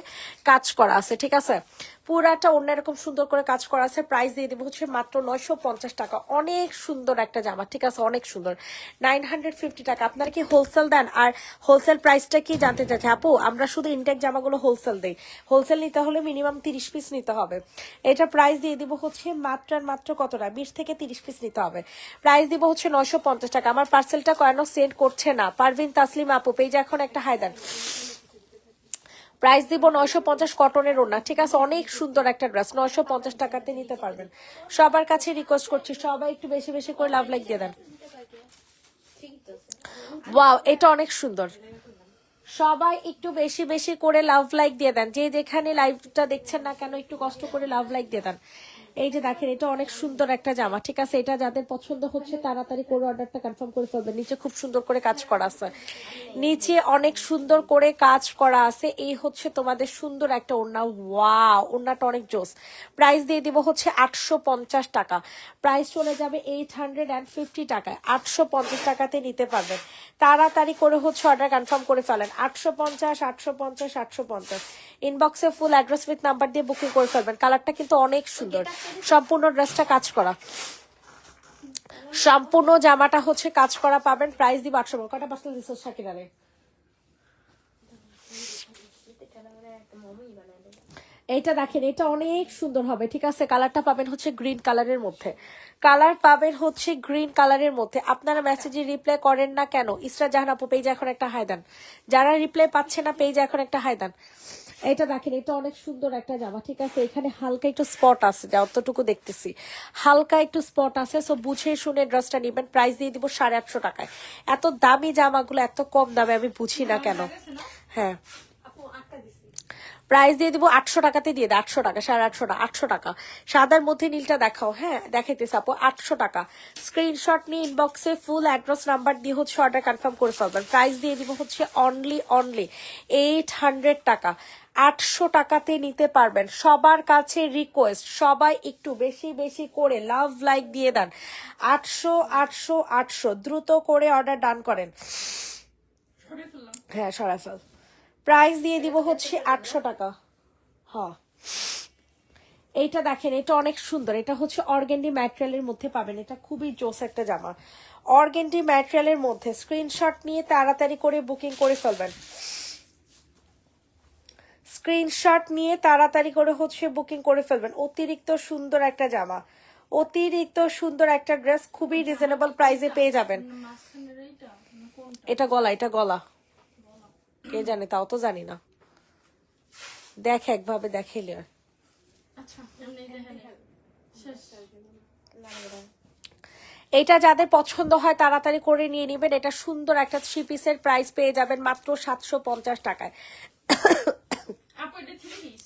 কাজ করা আছে, ঠিক আছে? পুরাটা ওড়না এরকম সুন্দর করে কাজ করা আছে। প্রাইস দিয়ে দেবো হচ্ছে মাত্র 950 টাকা। অনেক সুন্দর একটা জামা, ঠিক আছে? অনেক সুন্দর। 950 টাকা। আপনারা কি হোলসেল দেন? আর হোলসেল প্রাইসটা কি জানতে চাচ্ছে? আপু আমরা শুধু ইনটেক জামাগুলো হোলসেল দেই। হোলসেল নিতে হলে মিনিমাম 30 পিস নিতে হবে। এটা প্রাইস দিয়ে দিব হচ্ছে মাত্র কতটা? 20 থেকে 30 পিস নিতে হবে। প্রাইস দিব হচ্ছে 950 টাকা। আমার পার্সেলটা কেন সেন্ড করছে না? পারভিন তাসলিম আপু পেজে এখন একটা হাই দেন। প্রাইস দিব 950, কটনের ওড়না, ঠিক আছে? অনেক সুন্দর একটা ড্রেস, 950 টাকাতে নিতে পারবেন। সবার কাছে রিকোয়েস্ট করছি সবাই একটু বেশি বেশি করে লাভ লাইক দিয়ে দেন। ওয়াও, এটা অনেক সুন্দর। সবাই একটু বেশি বেশি করে লাভ লাইক দিয়ে দেন। যে যেখানে লাইভটা দেখছেন না কেন একটু কষ্ট করে লাভ লাইক দিয়ে দেন। এই যে দেখেন এটা অনেক সুন্দর একটা জামা, ঠিক আছে? এটা যাদের পছন্দ হচ্ছে তাড়াতাড়ি করে অর্ডারটা কনফার্ম করে ফেলবেন। নিচে খুব সুন্দর করে কাজ করা আছে, নিচে অনেক সুন্দর করে কাজ করা আছে। এই হচ্ছে তোমাদের সুন্দর একটা ওড়না। ওয়াও, ওড়নাটা অনেক জোস। প্রাইস দিয়ে দিব হচ্ছে 850 টাকা। প্রাইস চলে যাবে 850 টাকায়। 850 টাকাতে নিতে পারবেন। তাড়াতাড়ি করে হচ্ছে অর্ডার কনফার্ম করে ফেলেন। 850, 850, 850। ইনবক্সে ফুল অ্যাড্রেস উইথ নাম্বার দিয়ে বুকিং করে ফেলবেন। কালারটা কিন্তু অনেক সুন্দর। সম্পূর্ণ ড্রেসটা কাজ করা, সম্পূর্ণ জামাটা হচ্ছে কাজ করা পাবেন। প্রাইস দিব 800। কটা পার্সেল দিচ্ছ শাকিরারে? এইটা দেখেন এটা অনেক সুন্দর হবে, ঠিক আছে? কালারটা পাবেন হচ্ছে গ্রিন কালারের মধ্যে। কালার পাবেন হচ্ছে গ্রিন কালারের মধ্যে। আপনারা মেসেজে রিপ্লাই করেন না কেন? ইসরা জাহান আপু পেজে এখন একটা হাই দেন। যারা রিপ্লাই পাচ্ছে না পেজে এখন একটা হাই দেন। এটা দেখেন এটা অনেক সুন্দর একটা জামা, ঠিক আছে? এখানে হালকা একটু স্পট আছে, যতটুকু দেখতেছি হালকা একটু স্পট আছে। সো বুঝে শুনে ড্রেসটা নিবেন। প্রাইস দিয়ে দিব 850 টাকায়। এত দামি জামাগুলো এত কম দামে আমি বুঝি না কেন। হ্যাঁ, প্রাইস দিয়ে দিব 800 টাকাতে দিয়ে দেয়। 800 টাকা, 850 টাকা, 800 টাকা। সাদার মধ্যে নীলটা দেখাও। হ্যাঁ দেখাইতেছি আপু, 800 টাকা। স্ক্রিনশট নিয়ে ইনবক্সে ফুল অ্যাড্রেস নাম্বার দিয়ে হচ্ছে অর্ডার কনফার্ম করে ফেলবেন। প্রাইস দিয়ে দিব হচ্ছে অনলি 800 টাকা। 800 টাকাতে নিতে পারবেন। সবার কাছে রিকোয়েস্ট সবাই একটু বেশি বেশি করে লাভ লাইক দিয়ে দেন। 800, 800, 800। দ্রুত করে অর্ডার ডান করেন। হ্যাঁ সরাই ফেল। প্রাইস দিয়ে দিব হচ্ছে 800 টাকা। হ্যাঁ, এইটা দেখেন এটা অনেক সুন্দর। এটা হচ্ছে অর্গেন্ডি ম্যাটেরিয়ালের মধ্যে পাবেন। এটা খুবই জোস একটা জামা, অর্গেন্ডি ম্যাটেরিয়ালের মধ্যে। স্ক্রিনশট নিয়ে তাড়াতাড়ি করে বুকিং করে ফেলবেন। স্ক্রিনশট নিয়ে তাড়াতাড়ি করে হচ্ছে বুকিং করে ফেলবেন। অতিরিক্ত সুন্দর একটা জামা, অতিরিক্ত সুন্দর একটা ড্রেস, খুবই রিজনেবল প্রাইসে পেয়ে যাবেন। এটা গলা, এটা গলা, কে জানে, তাও তো জানি না। দেখ একভাবে দেখাইলে হয়। আচ্ছা এমনি দেখেন শেষ এটা যাদের পছন্দ হয় তাড়াতাড়ি করে নিয়ে নেবেন। এটা সুন্দর একটা 3 পিসের প্রাইস পেয়ে যাবেন মাত্র 750 টাকায়। আপু এটা 3 পিস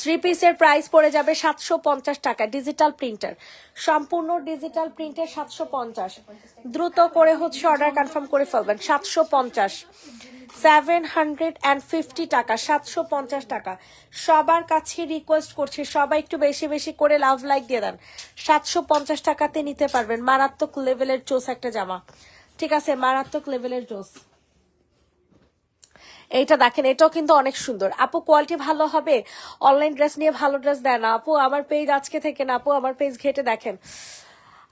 3 পিসের প্রাইস পড়ে যাবে 750 টাকা, ডিজিটাল প্রিন্টার, সম্পূর্ণ ডিজিটাল প্রিন্টের 750। দ্রুত করে হচ্ছে অর্ডার কনফার্ম করে ফেলবেন। 750, 750 টাকা, 750 টাকা। সবার কাছে রিকোয়েস্ট করছি, সবাই একটু বেশি বেশি করে লাভ লাইক দিয়ে দেন। 750 টাকাতে নিতে পারবেন। মারাত্মক লেভেলের জোস একটা জামা, ঠিক আছে, মারাত্মক লেভেলের জোস। এইটা দেখেন, এটাও কিন্তু অনেক সুন্দর। আপু কোয়ালিটি ভালো হবে, অনলাইন ড্রেস নিয়ে ভালো ড্রেস দেয় না আপু। আমার পেজ আজকে থেকে না আপু, আমার পেজ ঘেটে দেখেন।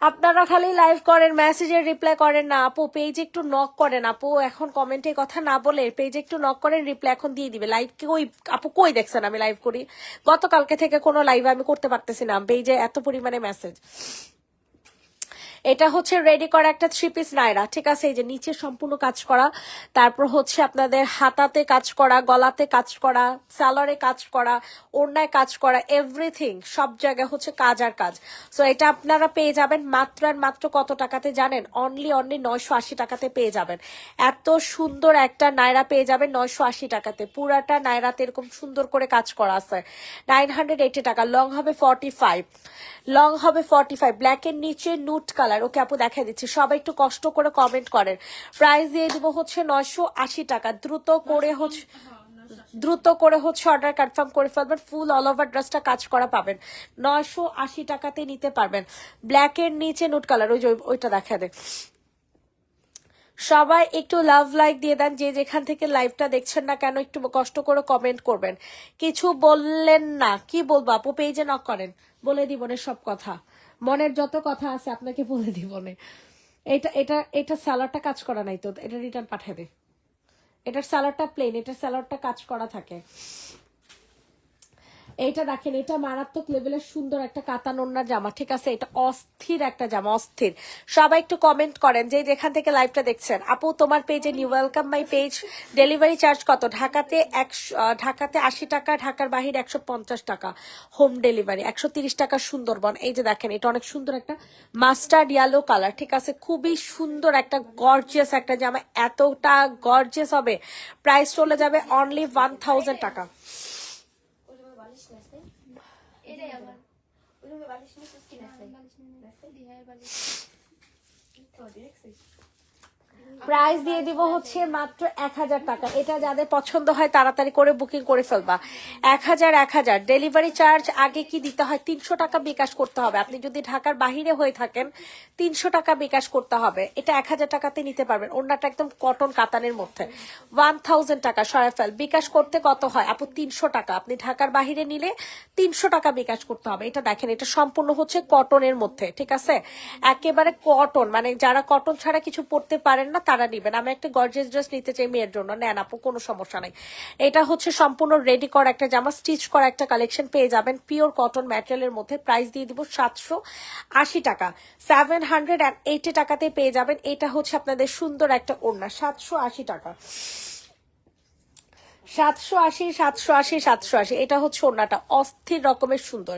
আপনারা খালি লাইভ করেন, মেসেজের রিপ্লাই করেন না আপু। পেজে একটু নক করেন আপু, এখন কমেন্টে কথা না বলে পেজে একটু নক করেন, রিপ্লাই এখন দিয়ে দিবে। লাইভ কই আপু, কই দেখছেন আমি লাইভ করি? গতকালকে থেকে কোনো লাইভ আমি করতে পারতেছি না, পেজে এত পরিমাণে মেসেজ। এটা হচ্ছে রেডি করা একটা 3 পিস নাইরা, ঠিক আছে। এই যে নিচে সম্পূর্ণ কাজ করা, তারপর হচ্ছে আপনাদের হাতাতে কাজ করা, গলাতে কাজ করা, সালোয়ারে কাজ করা, ওড়নায় কাজ করা, এভরিথিং সব জায়গায় হচ্ছে কাজ আর কাজ। সো এটা আপনারা পেয়ে যাবেন মাত্র আর মাত্র কত টাকাতে জানেন? অনলি 980 টাকাতে পেয়ে যাবেন। এত সুন্দর একটা নাইরা পেয়ে যাবেন 980 টাকাতে। পুরাটা নাইরাতে এরকম সুন্দর করে কাজ করা আছে। 980 টাকা। লং হবে 45, লং হবে 45। ব্ল্যাকের নিচে নুট কালার। ওকে আপু দেখা দিচ্ছি, সবাই একটু কষ্ট করে কমেন্ট করেন। প্রাইস দিয়ে দিব হচ্ছে 980 টাকা। দ্রুত করে হচ্ছে অর্ডার কনফার্ম করে ফেলবেন। ফুল অল ওভার ড্রেসটা কাজ করা পাবেন 980 টাকাতে নিতে পারবেন। ব্ল্যাকের নিচে নুট কালার, ওই যে ওইটা দেখা দেয়। সবাই একটু লাভ লাইক দিয়ে দেন, যে যেখান থেকে লাইভটা দেখছেন না কেন একটু কষ্ট করে কমেন্ট করবেন। কিছু বললেন না, কি বলবো আপু? পেজে নক করেন, বলে দিবনে সব কথা, মনের যত কথা আছে আপনাকে বলে দিবনে। এটা এটা এটা স্যালাডটা কাজ করা নাই তো, এটা রিটার্ন পাঠিয়ে দে। এটার স্যালাডটা প্লেন, এটার স্যালাডটা কাজ করা থাকে। এইটা দেখেন, এটা মারাত্মক লেভেলের সুন্দর একটা কাতান ওড়নার জামা, ঠিক আছে। এটা অস্থির একটা জামা, অস্থির। সবাই একটু কমেন্ট করেন যে যেখান থেকে লাইভটা দেখছেন। আপু তোমার পেজে new, welcome my page. Delivery charge কত? ঢাকাতে 80 টাকা, ঢাকার বাহিরে 150 টাকা হোম ডেলিভারি, 130 টাকা সুন্দরবন। এই যে দেখেন, এটা অনেক সুন্দর একটা মাস্টার্ড ইয়েলো কালার, ঠিক আছে। খুবই সুন্দর একটা গর্জিয়াস একটা জামা, এতটা গর্জিয়াস হবে। প্রাইস চলে যাবে অনলি 1000 টাকা। এটাই আবার ওই রুমে বালিশ নিয়ে সুস্কি নাছে প্রাইস দিয়ে দিব হচ্ছে মাত্র 1000 টাকা। এটা যাদের পছন্দ হয় তাড়াতাড়ি করে বুকিং করে ফেলবা। 1000 ডেলিভারি চার্জ আগে কি দিতে হয়? 300 টাকা বিকাশ করতে হবে। আপনি যদি ঢাকার বাহিরে হয়ে থাকেন 300 টাকা বিকাশ করতে হবে। এটা 1000 টাকাতে নিতে পারবেন। ওড়নাটা একদম কটন কাতানের মধ্যে। 1000 টাকা সরাই ফেল। বিকাশ করতে কত হয় আপু? 300 টাকা। আপনি ঢাকার বাহিরে নিলে 300 টাকা বিকাশ করতে হবে। এটা দেখেন, এটা সম্পূর্ণ হচ্ছে কটনের মধ্যে, ঠিক আছে। একেবারে কটন, মানে যারা কটন ছাড়া কিছু পরতে পারেন না তারা নিবেন। আমি একটা গর্জিয়াস ড্রেস নিতে চাই মেয়ের জন্য, নেন আপু, কোনো সমস্যা নাই। এটা হচ্ছে সম্পূর্ণ রেডি করা একটা জামা, স্টিচ করা একটা কালেকশন পেয়ে যাবেন পিওর কটন ম্যাটেরিয়ালের মধ্যে। প্রাইস দিয়ে দিব 780 টাকা। 780 টাকাতে পেয়ে যাবেন। এটা হচ্ছে আপনাদের সুন্দর একটা ওড়না, 780 টাকা। 780। এটা হচ্ছে ওড়নাটা, অস্থির রকমের সুন্দর,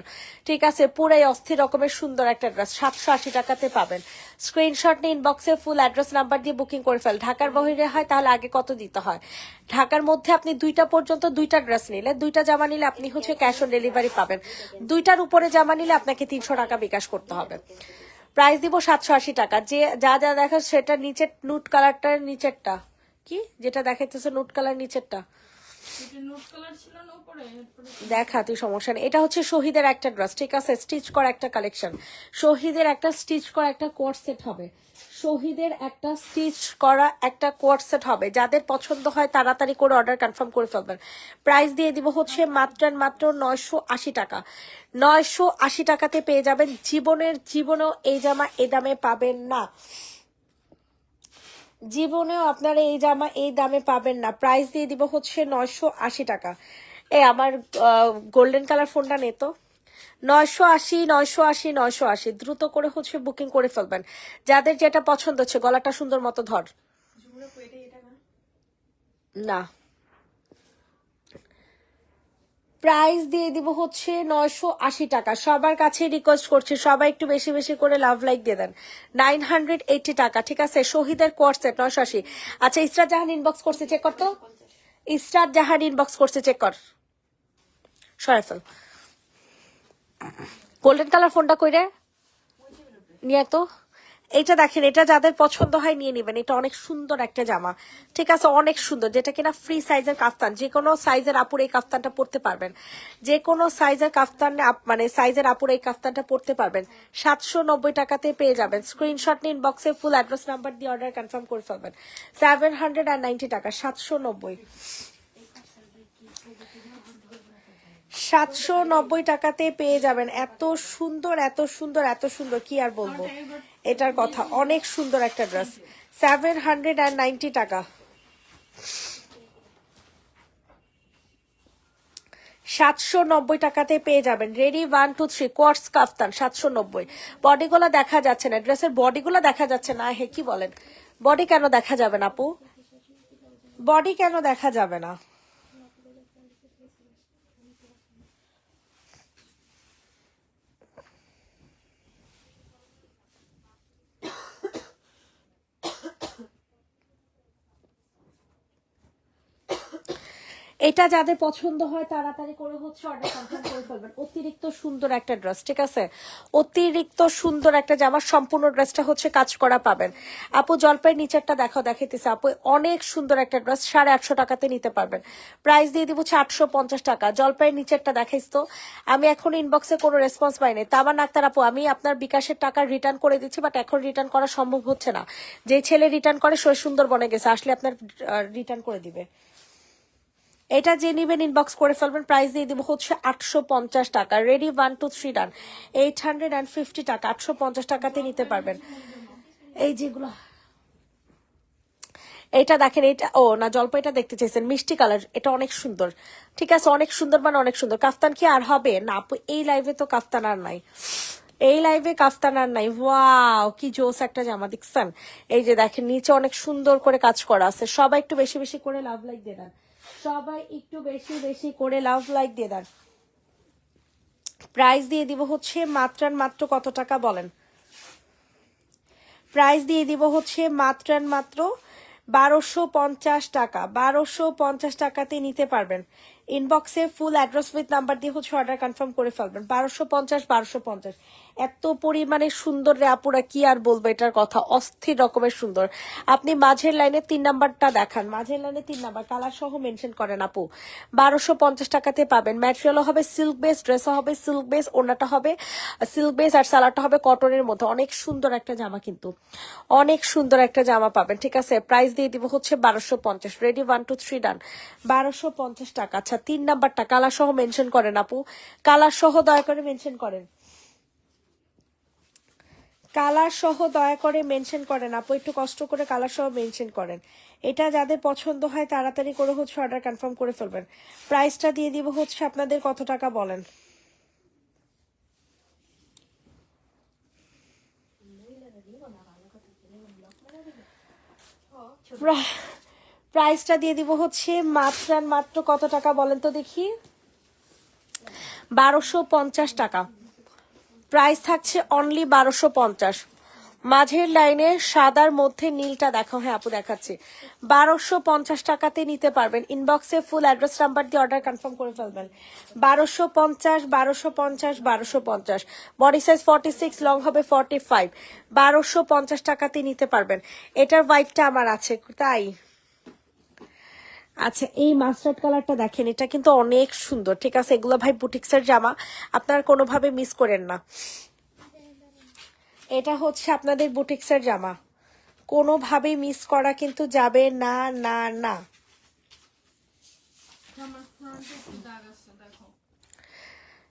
ঠিক আছে। পুরাই অস্থির রকমের সুন্দর একটা ড্রেস 780 টাকাতে পাবেন। স্ক্রিনশট নিয়ে ইনবক্সে ফুল অ্যাড্রেস নাম্বার দিয়ে বুকিং করে ফেল। ঢাকার বাইরে হয় তাহলে আগে কত দিতে হয়? ঢাকার মধ্যে আপনি 2টা পর্যন্ত 2টা ড্রেস নিলে, 2টা জামা নিলে আপনি হচ্ছে ক্যাশ অন ডেলিভারি পাবেন। 2টার উপরে জামা নিলে আপনাকে 300 টাকা বিকাশ করতে হবে। প্রাইস দিব 780 টাকা। যে যা যা দেখা সেটা নিচের নুট কালারটার নিচেরটা কি, যেটা দেখাইতেছে নুট কালার নিচেরটা দেখা, তুই সমস্যা নেই। এটা হচ্ছে শহীদের একটা ড্রেস, ঠিক আছে, স্টিচ করা একটা কালেকশন। শহীদের একটা স্টিচ করা একটা কোট সেট হবে। শহীদের একটা স্টিচ করা একটা কোট সেট হবে। যাদের পছন্দ হয় তাড়াতাড়ি করে অর্ডার কনফার্ম করে ফেলবেন। প্রাইস দিয়ে দিব হচ্ছে মাত্র 980 টাকা। 980 টাকাতে পেয়ে যাবেন। জীবনেও এই জামা এই দামে পাবেন না। জীবনেও আপনারা এই জামা এই দামে পাবেন না। প্রাইস দিয়ে দিব হচ্ছে 980 টাকা। আমার গোল্ডেন কালার ফোনটা নে তো। 980। দ্রুত করে হচ্ছে বুকিং করে ফেলবেন। যাদের যেটা পছন্দ হচ্ছে, গলাটা সুন্দর মতো ধর। আমরা কইটা এটা না না, প্রাইস দিয়ে দিব হচ্ছে 980 টাকা। সবার কাছে রিকোয়েস্ট করছি সবাই একটু বেশি বেশি করে লাভ লাইক দিয়ে দেন। 980 টাকা, ঠিক আছে। শহীদের কোর্সেট 980। আচ্ছা, ইসরাত জাহান ইনবক্স করছে, চেক কর তো। ইসরাত জাহান ইনবক্স করছে, চেক কর। সরাই ফেল। গোল্ডেন কালার ফোনটা কইরে নিয়ে তো। এইটা দেখেন, এটা যাদের পছন্দ হয় নিয়ে নেবেন। এটা অনেক সুন্দর একটা জামা, ঠিক আছে, অনেক সুন্দর। যেটা কিনা ফ্রি সাইজের কাফতান, যে কোনো সাইজের আপুর এই কাফতানটা পরতে পারবেন। যে কোনো সাইজের কাফতান মানে সাইজের আপুর এই কাফতানটা পরতে পারবেন। 790 টাকাতে পেয়ে যাবেন। স্ক্রিনশট নিন, বক্সে ফুল অ্যাড্রেস নাম্বার দিয়ে অর্ডার কনফার্ম করে ফেলবেন। 790 টাকা, 790। 790 টাকাতে পেয়ে যাবেন। এত সুন্দর, এত সুন্দর, এত সুন্দর, কি আর বলবো এটার কথা। অনেক সুন্দর একটা ড্রেস। 790 টাকা, 790 টাকাতে পেয়ে যাবেন। রেডি 1 2 3 কোয়ার্টস কাফতান 790। বডিগুলো দেখা যাচ্ছে না, ড্রেসের বডিগুলো দেখা যাচ্ছে না। হে, কি বলেন, বডি কেন দেখা যাবে না আপু? বডি কেন দেখা যাবে না? এটা যাদের পছন্দ হয় তাড়াতাড়ি করে হচ্ছে অর্ডার কনফার্ম করে ফেলবেন। অতিরিক্ত সুন্দর একটা ড্রেস, ঠিক আছে, অতিরিক্ত সুন্দর একটা জামা। সম্পূর্ণ ড্রেসটা হচ্ছে কাজ করা পাবেন। আপু জলপাইয়ের নিচেরটা দেখাইতেছে আপু, অনেক সুন্দর একটা ড্রেস। 850 টাকাতে নিতে পারবেন। প্রাইস দিয়ে দিব 850 টাকা। জলপাইয়ের নিচেরটা দেখাইছ তো, আমি এখন ইনবক্সে কোনো রেসপন্স পাইনি। তামান আক্তার আপু, আমি আপনার বিকাশের টাকা রিটার্ন করে দিচ্ছি, বাট এখন রিটার্ন করা সম্ভব হচ্ছে না। যে ছেলে রিটার্ন করে সে সুন্দরবনে গেছে, আসলে আপনার রিটার্ন করে দিবে। এটা যে নিবেন ইনবক্স করে ফেলবেন। প্রাইস দিয়ে দিব হচ্ছে 850 টাকা। রেডি 1 2 3 ডান। 850 টাকা, 850 টাকাতে নিতে পারবেন। এই যেগুলো, এটা দেখেন, এটা ও না, জলপাইটা দেখতে চাইছেন, মিষ্টি কালার। এটা অনেক সুন্দর, ঠিক আছে, অনেক সুন্দর, মানে অনেক সুন্দর। কাফতান কি আর হবে না আপু? এই লাইভে তো কাফতান আর নাই, এই লাইভে কাফতান আর নাই। ওয়াও, কি জোস একটা জামা দেখছেন। এই যে দেখেন, নিচে অনেক সুন্দর করে কাজ করা আছে। সবাই একটু বেশি বেশি করে লাভ লাইক দিয়ে দেন। সবাই একটু বেশি বেশি করে লাভ লাইক দিয়ে দেন। প্রাইস দিয়ে দিব হচ্ছে মাত্র কত টাকা বলেন? প্রাইস দিয়ে দিব হচ্ছে মাত্র 1250 টাকা। 1250 টাকাতে নিতে পারবেন। ইনবক্সে ফুল অ্যাড্রেস উইথ নাম্বার দিয়ে হচ্ছে অর্ডার কনফার্ম করে ফেলবেন। 1250। এত পরিমাণে সুন্দর রে আপুরা, কি আর বলবো এটার কথা। অস্থির রকমের সুন্দর। আপনি মাঝের লাইনে 3 নাম্বারটা দেখান, মাঝের লাইনে 3 নাম্বার কালার সহ মেনশন করেন আপু। 1250 টাকাতে পাবেন। ম্যাটেরিয়ালও হবে সিল্ক বেস, ড্রেসও হবে সিল্ক বেস, ওড়নাটা হবে সিল্ক বেস, আর সালোয়ারটা হবে কটনের মধ্যে। অনেক সুন্দর একটা জামা, কিন্তু অনেক সুন্দর একটা জামা পাবেন, ঠিক আছে। প্রাইস দিয়ে দিব হচ্ছে 1250। রেডি 1 2 3 ডান। 1250 টাকা। আচ্ছা, 3 নাম্বারটা কালার সহ মেনশন করেন আপু, কালার সহ দয়া করে মেনশন করেন, কালার সহ দয়া করে মেনশন করেন আপু, একটু কষ্ট করে কালার সহ মেনশন করেন। এটা যাদের পছন্দ হয় তাড়াতাড়ি করে হচ্ছে অর্ডার কনফার্ম করে ফেলবেন। প্রাইসটা দিয়ে দিব হচ্ছে আপনাদের কত টাকা বলেন? প্রাইসটা দিয়ে দিব হচ্ছে মাত্র কত টাকা বলেন তো দেখি? 1250 টাকা। প্রাইস থাকছে অনলি 1250। মাঝের লাইনে সাদার মধ্যে নীলটা দেখো। হ্যাঁ আপু দেখাচ্ছি। 1250 টাকাতে নিতে পারবেন। ইনবক্সে ফুল অ্যাড্রেস নাম্বার দিয়ে অর্ডার কনফার্ম করে ফেলবেন। 1250। বডি সাইজ 46, লং হবে 45। 1250 টাকাতে নিতে পারবেন। এটার হোয়াইটটা আমার আছে, তাই। আচ্ছা, এই মাস্টার্ড কালারটা দেখেন, এটা কিন্তু অনেক সুন্দর, ঠিক আছে। এগুলো ভাই বুটিক্সের জামা, আপনারা কোনোভাবে মিস করেন না। এটা হচ্ছে আপনাদের বুটিক্সের জামা, কোনোভাবেই মিস করা কিন্তু যাবে না না না।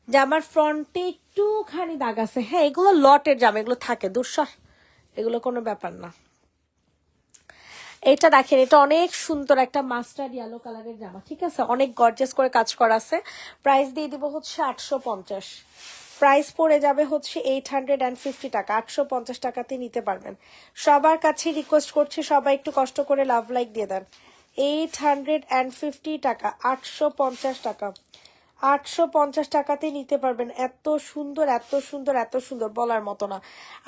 জামার ফ্রন্টে একটুখানি দাগ আছে, হ্যাঁ এগুলো লটের জামা, এগুলো থাকে দুঃসাহ, এগুলো কোনো ব্যাপার না। এটা দেখেন, এটা অনেক সুন্দর একটা মাস্টার্ড ইয়েলো কালারের জামা, ঠিক আছে, অনেক গর্জিয়াস করে কাজ করা আছে। প্রাইস দিয়ে দিব হচ্ছে 850। প্রাইস পড়ে যাবে হচ্ছে 850 টাকা, 850 টাকাতে নিতে পারবেন। সবার কাছে রিকোয়েস্ট করছি সবাই একটু কষ্ট করে লাভ লাইক দিয়ে দেন। 850 টাকা, 850 টাকা, 850 টাকাতে নিতে পারবেন। এত সুন্দর এত সুন্দর এত সুন্দর বলার মতো না।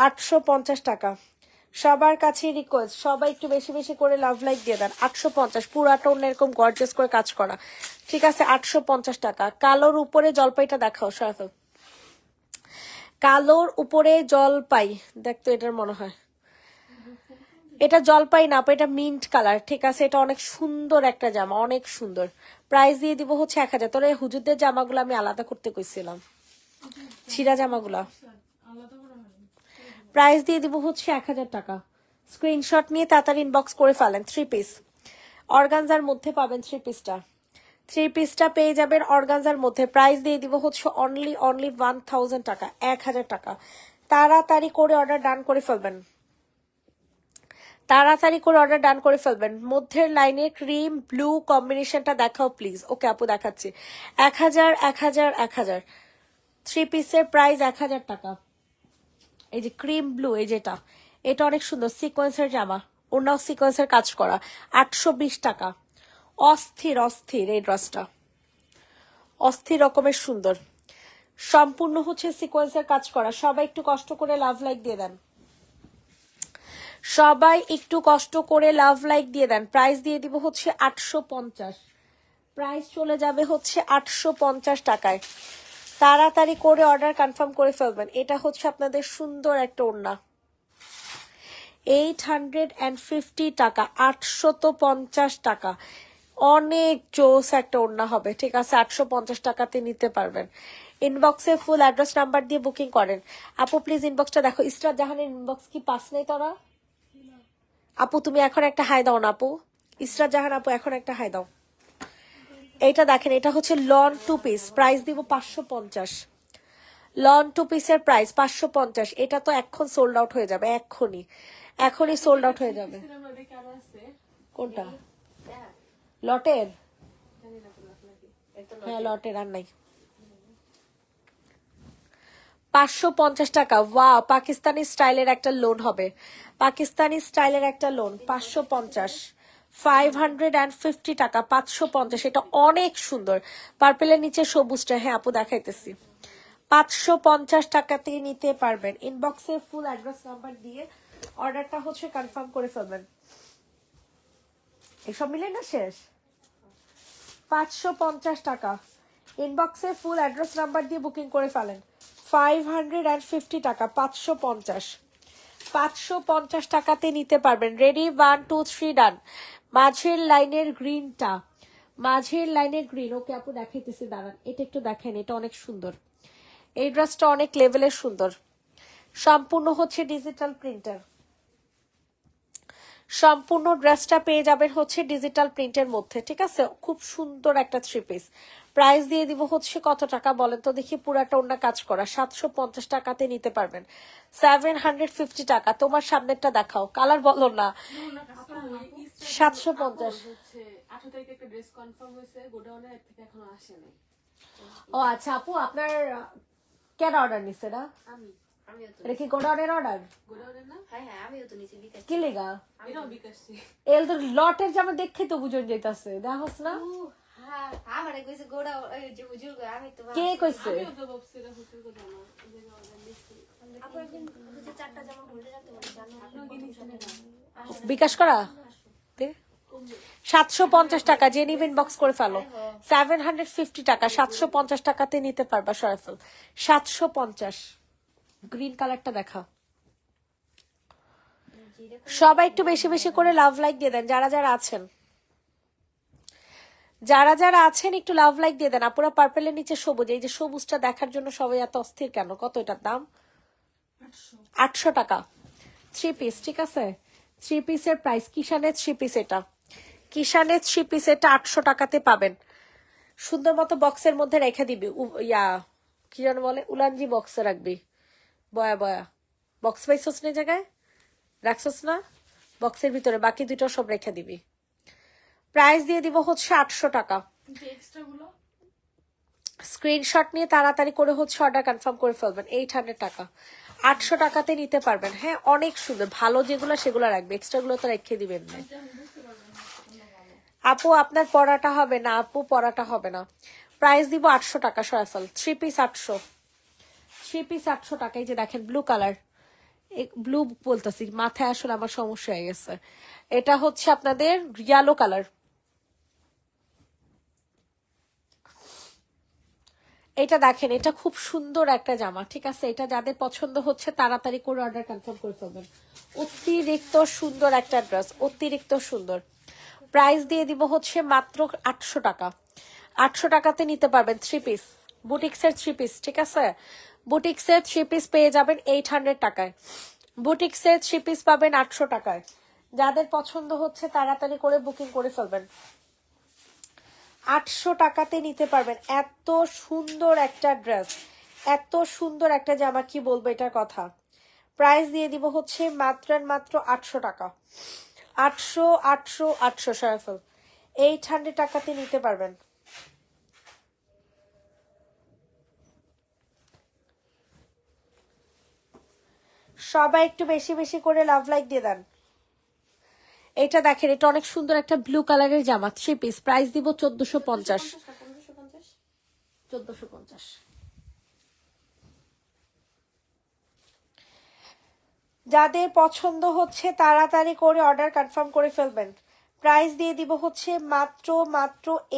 850 টাকা সবার কাছে রিকোয়েস্ট, সবাই একটু বেশি বেশি করে লাভ লাইক দিয়ে দেন। 850 পুরাটা অন্য এরকম গর্জিয়াস করে কাজ করা, ঠিক আছে। 850 টাকা। কালোর উপরে জলপাইটা দেখাও সরাফল, কালোর উপরে জলপাই দেখতো, এটার মনে হয় এটা জলপাই না আপু, এটা মিন্ট কালার, ঠিক আছে। এটা অনেক সুন্দর একটা জামা, অনেক সুন্দর। প্রাইস দিয়ে দিব হচ্ছে 1000। তোর এই হুজুরদের জামাগুলো আমি আলাদা করতে কইছিলাম, ছিঁড়া জামাগুলা। প্রাইস দিয়ে দিব হচ্ছে 1000 টাকা। স্ক্রিনশট নিয়ে তাড়াতাড়ি ইনবক্স করে ফেলেন। 3 পিস অর্গানজার মধ্যে পাবেন, 3 পিসটা 3 পিসটা পেয়ে যাবেন অর্গানজার মধ্যে। প্রাইস দিয়ে দিব হচ্ছে অনলি 1000 টাকা, 1000 টাকা। তাড়াতাড়ি করে অর্ডার ডান করে ফেলবেন, তাড়াতাড়ি করে অর্ডার ডান করে ফেলবেন। মধ্যের লাইনে ক্রিম ব্লু কম্বিনেশনটা দেখাও প্লিজ। ওকে আপু দেখাচ্ছি। 1000 1000 1000 3 পিসের প্রাইস 1000 টাকা। এই যে ক্রিম ব্লু, এই যেটা, এটা অনেক সুন্দর সিকোয়েন্সের জামা, অন্য সিকোয়েন্সের কাজ করা। 820 টাকা। অস্থির অস্থির এই ড্রেসটা, অস্থির রকমের সুন্দর, সম্পূর্ণ হচ্ছে সিকোয়েন্সের কাজ করা। সবাই একটু কষ্ট করে লাভ লাইক দিয়ে দেন, সবাই একটু কষ্ট করে লাভ লাইক দিয়ে দেন। প্রাইস দিয়ে দিব হচ্ছে 850, প্রাইস চলে যাবে হচ্ছে 850 টাকায়। তাড়াতাড়ি করে অর্ডার কনফার্ম করে ফেলবেন। এটা হচ্ছে আপনাদের সুন্দর একটা ওড়না, 850 টাকা, 850 টাকা। অনেক জোস একটা ওড়না হবে, ঠিক আছে। 850 টাকাতে নিতে পারবেন। ইনবক্সে ফুল অ্যাড্রেস নাম্বার দিয়ে বুকিং করেন। আপু প্লিজ ইনবক্সটা দেখো। ইসরাত জাহানের ইনবক্স কি পাস নেই তোরা? আপু তুমি এখন একটা হাই দাও না আপু, ইসরাত জাহান আপু এখন একটা হাই দাও। এইটা দেখেন, এটা হচ্ছে লন 2 পিস, প্রাইস দিব 550। লন 2 পিসের প্রাইস 550। এটা তো এখন সোল্ড আউট হয়ে যাবে, এখনই সোল্ড আউট হয়ে যাবে। কোনটা? লটের? হ্যাঁ লটের আর নাই। 550 টাকা। ওয়াও, পাকিস্তানি স্টাইলের একটা লোন হবে, পাকিস্তানি স্টাইলের একটা লোন 550, 550 টাকা, 550। এটা অনেক সুন্দর, পার্পেলের নিচে সবুজটা। হ্যাঁ আপু দেখাইতেছি। 550 টাকাতে নিতে পারবেন। ইনবক্সে ফুল অ্যাড্রেস নাম্বার দিয়ে অর্ডারটা হচ্ছে কনফার্ম করে ফেলবেন। এসব মিলে না শেষ। 550 টাকা। ইনবক্সে ফুল অ্যাড্রেস নাম্বার দিয়ে বুকিং করে ফেলেন। 550 টাকা, 550, 550 টাকাতে নিতে পারবেন। রেডি, 1 2 3 ডান। মাঝের লাইনের গ্রিনটা, মাঝের লাইনের গ্রিন। ওকে আপু দেখাইতেছি, দাঁড়ান। এটা একটু দেখেন, এটা অনেক সুন্দর, এই ড্রেসটা অনেক লেভেলের সুন্দর। সম্পূর্ণ হচ্ছে ডিজিটাল প্রিন্টার, সম্পূর্ণ ড্রেসটা পেয়ে যাবেন হচ্ছে ডিজিটাল প্রিন্টের মধ্যে, ঠিক আছে। খুব সুন্দর একটা 3 পিস। প্রাইস দিয়ে দিব হচ্ছে কত টাকা বলেন তো দেখি। পুরাটা ওড়না কাজ করা, 750 টাকাতে নিতে পারবেন। 750 টাকা। তোমার সামনেরটা দেখাও, কালার বলো না। 750। 8 তারিখে একটা ড্রেস কনফার্ম হয়েছে গোডাউনে, এর থেকে এখনো আসে নাই। ও আচ্ছা আপু, আপনার কেন অর্ডার নিছে না? আমিও তো এটা কি গোডাউনের অর্ডার? গোডাউনে না, হ্যাঁ হ্যাঁ আমিও তো নিচে বিকাশ। কি লেগা? এটাও বিকাশছি। এল তো লটের জামা দেখে তো বুঝন যাইতাছে, দেখোস না? হ্যাঁ আমারে কইছে গোড়া ওই যে হুজুর কই, আমি তো কে কইছে? আমিও তো ভাবছি এটা হুজুর কথা না, এই জায়গা অর্ডার দিছি। আপু একদিন হুজুর 4টা জামা খুলতে যেতে বলে জানো আপনিও কি নিছেন না? বিকাশ করা দে। 750 টাকা। যে নিবেন বক্স করে ফেলো। 750 টাকা, 750 টাকাতে নিতে পারবা সরাফল। 750। গ্রিন কালারটা দেখা। সবাই একটু বেশি বেশি করে লাভ লাইক দিয়ে দেন, যারা যারা আছেন, যারা যারা আছেন একটু লাভ লাইক দিয়ে দেন। আপুরা পার্পেলের নিচে সবুজ, এই যে সবুজটা দেখার জন্য সবাই এত অস্থির কেন? কত এটার দাম? 800 টাকা। 3 পিস, ঠিক আছে। 3 পিসের প্রাইস, কিষানের 3 পিস, এটা কিষানের 3 পিস, এটা 800 টাকাতে পাবেন। সুন্দর মতো বক্সের মধ্যে রেখে দিবি, ইয়া কি যেন বলে, উলানজি বক্সে রাখবি। বয়া বয়া বক্স পাইছস না জায়গায় রাখছস না, বক্সের ভিতরে বাকি দুটো সব রেখে দিবি। প্রাইস দিয়ে দিব হচ্ছে 800 টাকা। এক্সট্রা গুলো স্ক্রিনশট নিয়ে তাড়াতাড়ি করে হচ্ছে অর্ডার কনফার্ম করে ফেলবেন। 800 টাকা, 800 টাকাতে নিতে পারবেন। হ্যাঁ অনেক সুন্দর, ভালো যেগুলো সেগুলো রাখবে, এক্সট্রাগুলো তো রেখে দিবেন না। আপু আপনার পরাটা হবে না, আপু পরাটা হবে না। প্রাইস দিব 800 টাকা সরাসরি। 3 পিস 800, 3 পিস 800 টাকা। এই যে দেখেন ব্লু কালার, ব্লু বলতেছি, মাথায় আসলে আমার সমস্যা হয়ে গেছে। এটা হচ্ছে আপনাদের ইয়েলো কালার। এটা দেখেন, এটা খুব সুন্দর একটা জামা, ঠিক আছে? এটা যাদের পছন্দ হচ্ছে তাড়াতাড়ি করে অর্ডার কনফার্ম করে ফেলবেন। অতিরিক্ত সুন্দর একটা ড্রেস, অতিরিক্ত সুন্দর। প্রাইস দিয়ে দিব হচ্ছে মাত্র 800 টাকা। 800 টাকাতে নিতে পারবেন 3 পিস, বুটিক্সের 3 পিস, ঠিক আছে? বুটিক্সের 3 পিস পেয়ে যাবেন 800 টাকায়। বুটিক্সের 3 পিস পাবেন 800 টাকায়। যাদের পছন্দ হচ্ছে তাড়াতাড়ি করে বুকিং করে ফেলবেন। 800 টাকাতে নিতে পারবেন। এত সুন্দর একটা ড্রেস, এত সুন্দর একটা জামা, কি বলবো এটার কথা। প্রাইস দিয়ে দিব হচ্ছে মাত্র 800 টাকা। 800 800 800 সরাফল 800 টাকাতে নিতে পারবেন। সবাই একটু বেশি বেশি করে লাভ লাইক দিয়ে দেন। এটা দেখেন, এটা অনেক সুন্দর একটা ব্লু কালারের জামা, 3 পিস। প্রাইস দিব 1450। 1450। যাদের পছন্দ হচ্ছে তাড়াতাড়ি করে অর্ডার কনফার্ম করে ফেলবেন। প্রাইস দিয়ে দিব হচ্ছে মাত্র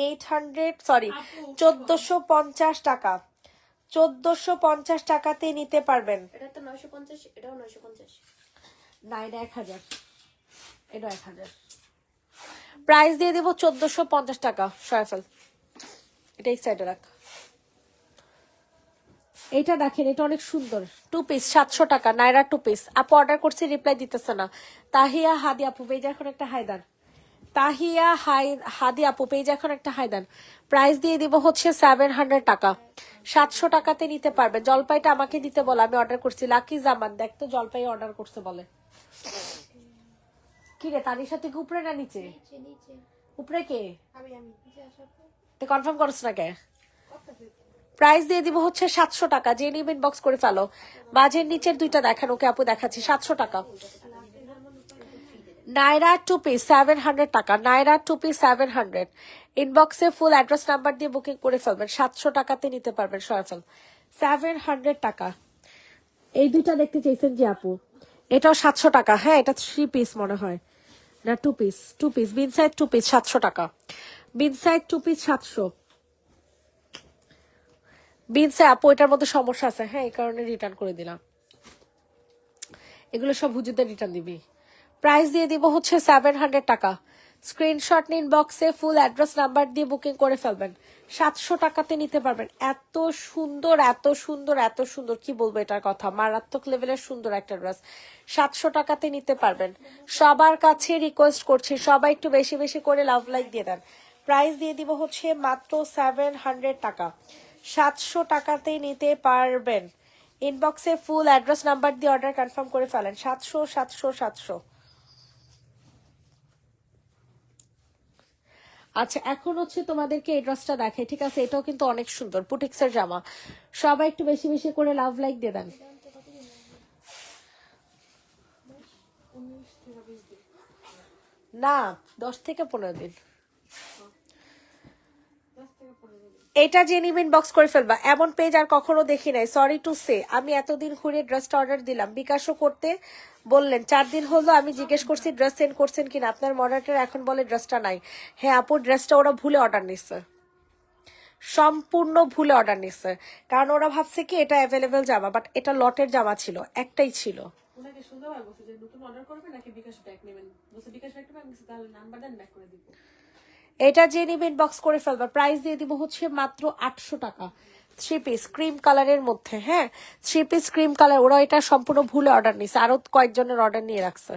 1450 টাকা। 1450 টাকাতে নিতে পারবেন। এটা তো 950, এটাও 950 না, এটা 1000, এটা 1000। প্রাইস দিয়ে দেবো 1450 টাকা সরাফল। এটা এক সাইডে রাখ। এটা দেখেন, এটা অনেক সুন্দর 2 পিস 700 টাকা, নাইরা 2 পিস। আপু অর্ডার করছি, রিপ্লাই দিতেছে না। তাহিয়া হাদি আপু পেজ এখন একটা হায়দান, তাহিয়া হাদি আপু পেজ এখন একটা হায়দান। প্রাইস দিয়ে দিব হচ্ছে 700 টাকা। 700 টাকাতে নিতে পারবে। জলপাইটা আমাকে দিতে বলে, আমি অর্ডার করছি। লাকি জামান দেখতো জলপাই অর্ডার করছে বলে। কি রে, তারই সাথে উপরে না নিচে? নিচে উপরে কে? আমি নিচে আসার পর তুই কনফার্ম করছ না কে? প্রাইস দিয়ে দিব হচ্ছে 700 টাকা। যে নিবেন বক্স করে ফেলো। মাঝের নিচের দুইটা দেখান, ওকে আপু দেখাচ্ছি। 700 টাকা। নাইরা 2 পিস 700 টাকা। নাইরা 2 পিস 700। ইনবক্সে ফুল অ্যাড্রেস নাম্বার দিয়ে বুকিং করে ফেলবেন। 700 টাকাতে নিতে পারবেন সরাফল। 700 টাকা। এই দুইটা দেখতে চাইছেন যে আপু, এটাও 700 টাকা। হ্যাঁ এটা 3 পিস মনে হয়, না 2 পিস। 2 পিস বিন সাইড 2 পিস 700 টাকা। বিন সাইড 2 পিস 700। বিন সাইড আপু এটার মধ্যে সমস্যা আছে, হ্যাঁ এই কারণে রিটার্ন করে দিলাম। এগুলো সব হুজুরদের রিটার্ন দিবি। প্রাইস দিয়ে দিব হচ্ছে 700 টাকা। স্ক্রিনশট নিন, বক্সে ফুল অ্যাড্রেস নাম্বার দিয়ে বুকিং করে ফেলবেন। 700 টাকাতে নিতে পারবেন। এত সুন্দর এত সুন্দর এত সুন্দর, কি বলবো এটার কথা, মারাত্মক লেভেলের সুন্দর একটা ড্রেস। 700 টাকাতে নিতে পারবেন। সবার কাছে রিকোয়েস্ট করছি, সবাই একটু বেশি বেশি করে লাভ লাইক দিয়ে দেন। প্রাইস দিয়ে দিব হচ্ছে মাত্র 700 টাকা। 700 টাকাতে নিতে পারবেন। ইনবক্সে ফুল অ্যাড্রেস নাম্বার দিয়ে অর্ডার কনফার্ম করে ফেলেন। 700 700 700। আচ্ছা এখন হচ্ছে তোমাদেরকে এই ড্রেসটা দেখাই, ঠিক আছে? এটাও কিন্তু অনেক সুন্দর, বুটিক্সের জামা। সবাই একটু বেশি বেশি করে লাভ লাইক দিয়ে দেন। না 10 থেকে 15 দিন। এটা যে নিবেন বক্স করে ফেলবা, এমন পেজ আর কখনো দেখি নাই। সরি টু সে, আমি এতদিন ঘুরে ড্রেসটা অর্ডার দিলাম, বিকাশও করতে বললেন। 4 দিন হলো আমি জিজ্ঞেস করছি ড্রেস সেন্ড করছেন কিনা, আপনার মডারেটর এখন বলে ড্রেসটা নাই। হ্যাঁ আপু ড্রেসটা ওরা ভুলে অর্ডার নিচ্ছে, সম্পূর্ণ ভুলে অর্ডার নিচ্ছে। কারণ ওরা ভাবছে কি এটা অ্যাভেলেবেল জামা, বাট এটা লটের জামা ছিল, একটাই ছিল। ওনাকে সুন্দরভাবে বলছে যে নতুন অর্ডার করবে নাকি বিকাশ ব্যাক নেবেন, বলছে বিকাশ ব্যাক নেবেন, তাহলে নাম্বার দেন ব্যাক করে দিব। এটা যে নিবেন বক্স করে ফেলবা। প্রাইস দিয়ে দিব হচ্ছে মাত্র 800 টাকা। 3 পিস ক্রিম কালারের মধ্যে, হ্যাঁ 3 পিস ক্রিম কালার। ওরা এটা সম্পূর্ণ ভুলে অর্ডার নিছে, আরো কয়েকজনের অর্ডার নিয়ে রাখছে।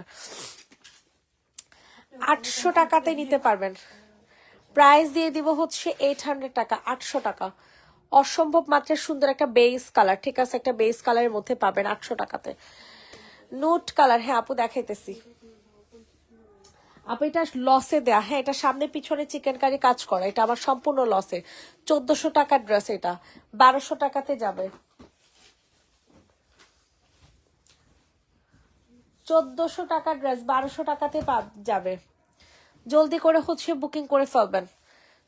800 টাকাতে নিতে পারবেন। প্রাইস দিয়ে দিব হচ্ছে 800 টাকা। 800 টাকা অসম্ভব মাত্রায় সুন্দর একটা বেস কালার, ঠিক আছে? একটা বেস কালারের মধ্যে পাবেন 800 টাকাতে। নুট কালার, হ্যাঁ আপু দেখাইতেছি। আপু এটা লসে দেয়া, হ্যাঁ এটা সামনে পিছনে চিকেন কারি কাজ করা, এটা আমার সম্পূর্ণ লসে। 1400 টাকার ড্রেস, এটা 1200 টাকাতে যাবে। 1400 টাকার ড্রেস 1200 টাকাতে যাবে। জলদি করে হচ্ছে বুকিং করে ফেলবেন।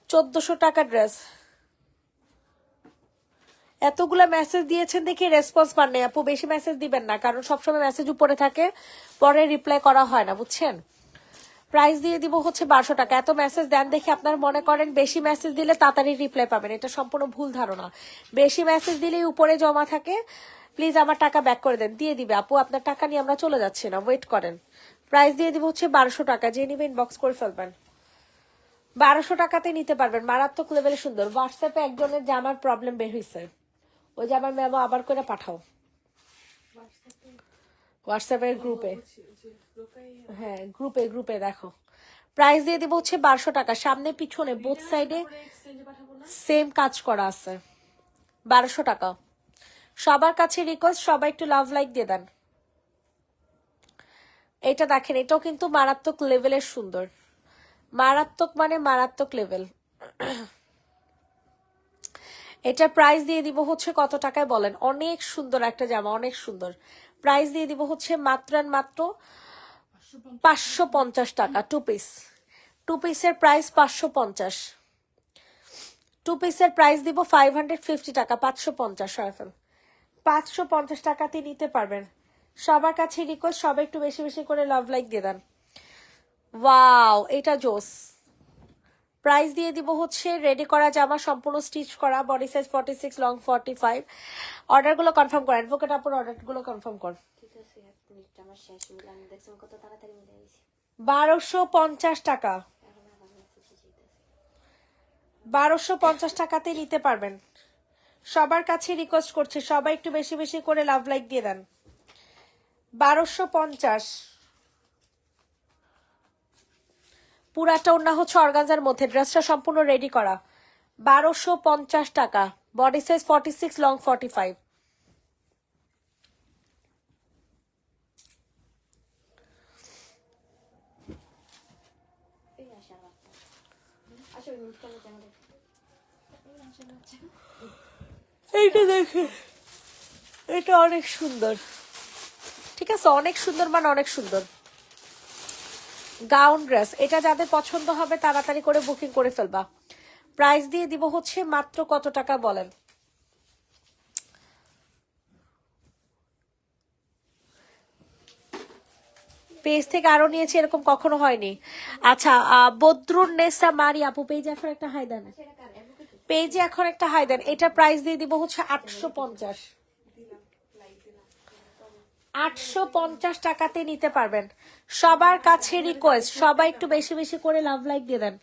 1400 টাকার ড্রেস। এতগুলা মেসেজ দিয়েছেন দেখি রেসপন্স পান নাই আপু, বেশি মেসেজ দিবেন না, কারণ সবসময় মেসেজ উপরে থাকে, পরে রিপ্লাই করা হয় না, বুঝছেন। প্রাইস দিয়ে দিব হচ্ছে 1200 টাকা। এত মেসেজ দেন দেখে আপনারা মনে করেন বেশি মেসেজ দিলে তাড়াতাড়ি রিপ্লাই পাবেন, এটা সম্পূর্ণ ভুল ধারণা। বেশি মেসেজ দিলেই উপরে জমা থাকে। প্লিজ আমার টাকা ব্যাক করে দেন। দিয়ে দিবে আপু, আপনার টাকা নিয়ে আমরা চলে যাচ্ছি না, ওয়েট করেন। প্রাইস দিয়ে দিব হচ্ছে 1200 টাকা, যে নিবেন বক্স করে ফেলবেন। 1200 টাকাতে নিতে পারবেন, মারাত্মক লেভেলে সুন্দর। হোয়াটসঅ্যাপে একজনের জামার প্রবলেম বের হয়েছে, ওই জামার মেমো আবার করে পাঠাও হোয়াটসঅ্যাপের গ্রুপে। হ্যাঁ গ্রুপে দেখো। প্রাইস দিয়ে দিব হচ্ছে 1200 টাকা, সামনে পিছনে বোথ সাইডে সেম কাজ করা আছে। 1200 টাকা। সবার কাছে রিকোয়েস্ট, সবাই একটু লাভ লাইক দিয়ে দেন। এটা দেখেন, এটাও কিন্তু মারাত্মক লেভেলের সুন্দর, মারাত্মক মানে মারাত্মক লেভেল। এটা প্রাইস দিয়ে দিব হচ্ছে কত টাকায় বলেন? অনেক সুন্দর একটা জামা, অনেক সুন্দর। প্রাইস দিয়ে দিব হচ্ছে মাত্র 550 টাকা। টু পিস, টু পিসের প্রাইস 550। টু পিসের প্রাইস দিব 550 টাকা। 550 সরাফেল, 550 টাকাতে নিতে পারবেন। সবার কাছে রিকোয়েস্ট, সবাই একটু বেশি বেশি করে লাভ লাইক দিয়ে দেন। ওয়াও, এটা জোস। প্রাইস দিয়ে দিব হচ্ছে রেডি করা জামা, সম্পূর্ণ স্টিচ করা, বডি সাইজ 46, লং 45। অর্ডারগুলো কনফার্ম কর, অ্যাডভোকেট আপুর অর্ডারগুলো কনফার্ম কর। ঠিক আছে, এক মিনিট, আমার শেষ মিল, আমি দেখছেন কত তাড়াতাড়ি মিলে গেছি। 1250 টাকা, এখন আবার মেসেজে যেতেছে। 1250 টাকাতে নিতে পারবেন। সবার কাছে রিকোয়েস্ট করছে, সবাই একটু বেশি বেশি করে লাভ লাইক দিয়ে দেন। 1250। পুরাটা ওড়না হচ্ছে অর্গানজার মধ্যে, ড্রেসটা সম্পূর্ণ রেডি করা। 1250 টাকা, বডি সাইজ 46, লং 45। এই আসা বাচ্চা, আসো মিনিট করে জানা দেখো। এই আসা বাচ্চা, এইটা দেখে, এটা অনেক সুন্দর। ঠিক আছে, অনেক সুন্দর মানে অনেক সুন্দর। গাউন ড্রেস, এটা যাদের পছন্দ হবে তাড়াতাড়ি করে বুকিং করে ফেলবা। প্রাইস দিয়ে দিব হচ্ছে মাত্র কত টাকা বলেন? পেজ থেকে আরো নিয়েছি, এরকম কখনো হয়নি। আচ্ছা, বদরুন নেসা মারি আপু, পেজে এখন একটা হাই দেন, সেটা কার অ্যাডভোকেট? পেজে এখন একটা হাই দেন। এটা প্রাইস দিয়ে দিব হচ্ছে 850। 850 টাকাতে নিতে পারবেন। সবার কাছে রিকোয়েস্ট, সবাই একটু বেশি বেশি করে লাভ লাইক দিয়ে দেন।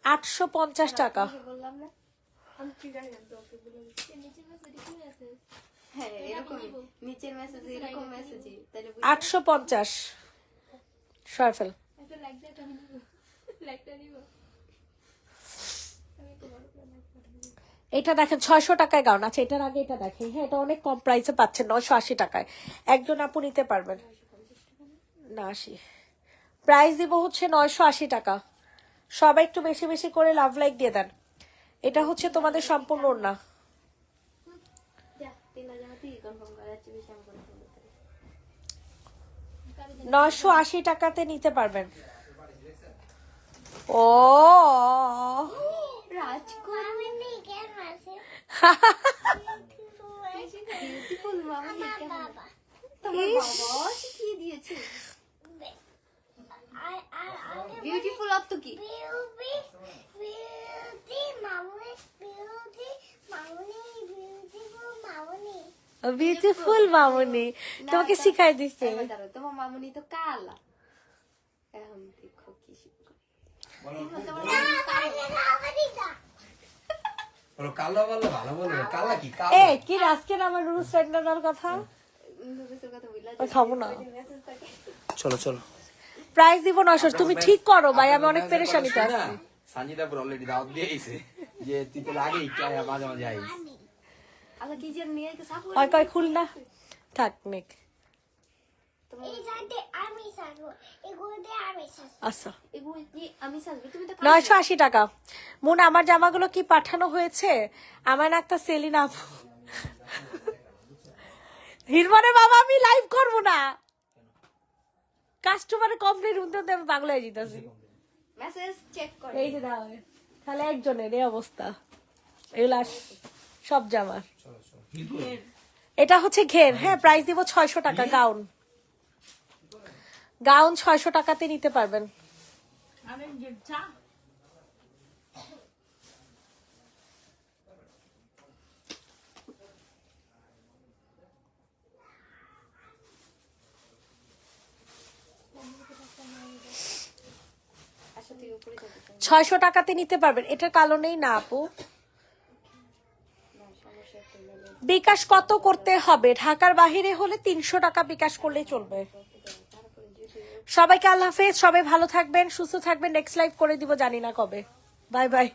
850 টাকা। বললাম না, আমি কি জানি, আমি তো ওকে বলে দিচ্ছি। নিচের মেসেজ কি মেসেজ? হ্যাঁ এরকমই, নিচের মেসেজ এরকম মেসেজই, তাহলে 850 সরফেল। একটা লাইক দে, আমি নিব লাইকটা নিব। আমি তো বড় করে লাইক পাঠাবো। এটা দেখেন 600 টাকায় গাউন। আচ্ছা, এটার আগে এটা দেখেন, হ্যাঁ এটা অনেক কম প্রাইসে পাচ্ছেন, 980 টাকায়। একজন আপু নিতে পারবেন না, 80। প্রাইস দিব হচ্ছে 980 টাকা। সবাই একটু বেশি বেশি করে লাভ লাইক দিয়ে দেন। এটা হচ্ছে তোমাদের সম্পূর্ণ না। যা 3000 তুই কনফার্ম করা আছে, বেশি আমি কনফার্ম করতে পারি। 980 টাকাতে নিতে পারবেন। ও রাজকুমারী কেন আছে? বিউটিফুল মামনি কেন? তোমার বাবা শিখিয়ে দিয়েছে। বিউটিফুল অর্থ কি? বিউটিফুল মামুনি তোমাকে শিখাই দিচ্ছে। এবার দাঁড়াও, তোমার মামনি তো কালা। এখন দেখো কি শিখো। তোমার মামনি বলো কালো বলো, ভালো বলো, কালা কি কালো? এ কি আজকে আমার রুলস রেন্ডার কথা নুরুসের কথা বললা ওই খাবো না। মেসেজ থাকে। চলো চলো, প্রাইস দিব 900। তুমি ঠিক করো ভাই, আমি অনেক পেরেশানিতে আছি। সঞ্জিতা পুরো অলরেডি দাওয়াত দিয়েছে যে তুই তো লাগেই মাঝে মাঝে আইস। আচ্ছা কি যেন নিয়ে তো সাপোর্ট কয় কয় খুল না থাক মেক। তোমার আচ্ছা আমি সাজবি তুমি তো 980 টাকা। মুন আমার জামাগুলো কি পাঠানো হয়েছে? আমার একটা সেলিনা আপু। হিরমানে বাবা আমি লাইভ করবো না, কাস্টমারে কমপ্লেন উঠতে আমি পাগল হয়ে যেতেছি। মেসেজ চেক কর। এই যে দাও, তাহলে একজনের এই অবস্থা। এগুলা সব জামার। এটা হচ্ছে ঘের, হ্যাঁ প্রাইস দিব 600 টাকা। গাউন 600 টাকাতে নিতে পারবেন। আরে চা 600 টাকাতে নিতে পারবেন, এটার কারণেই না আপু। বিকাশ কত করতে হবে? ঢাকার বাহিরে হলে 300 টাকা বিকাশ করলেই চলবে। সবাইকে আল্লাহ হাফেজ, সবাই ভালো থাকবেন, সুস্থ থাকবেন। নেক্সট লাইভ করে দিব জানি না কবে। Bye bye.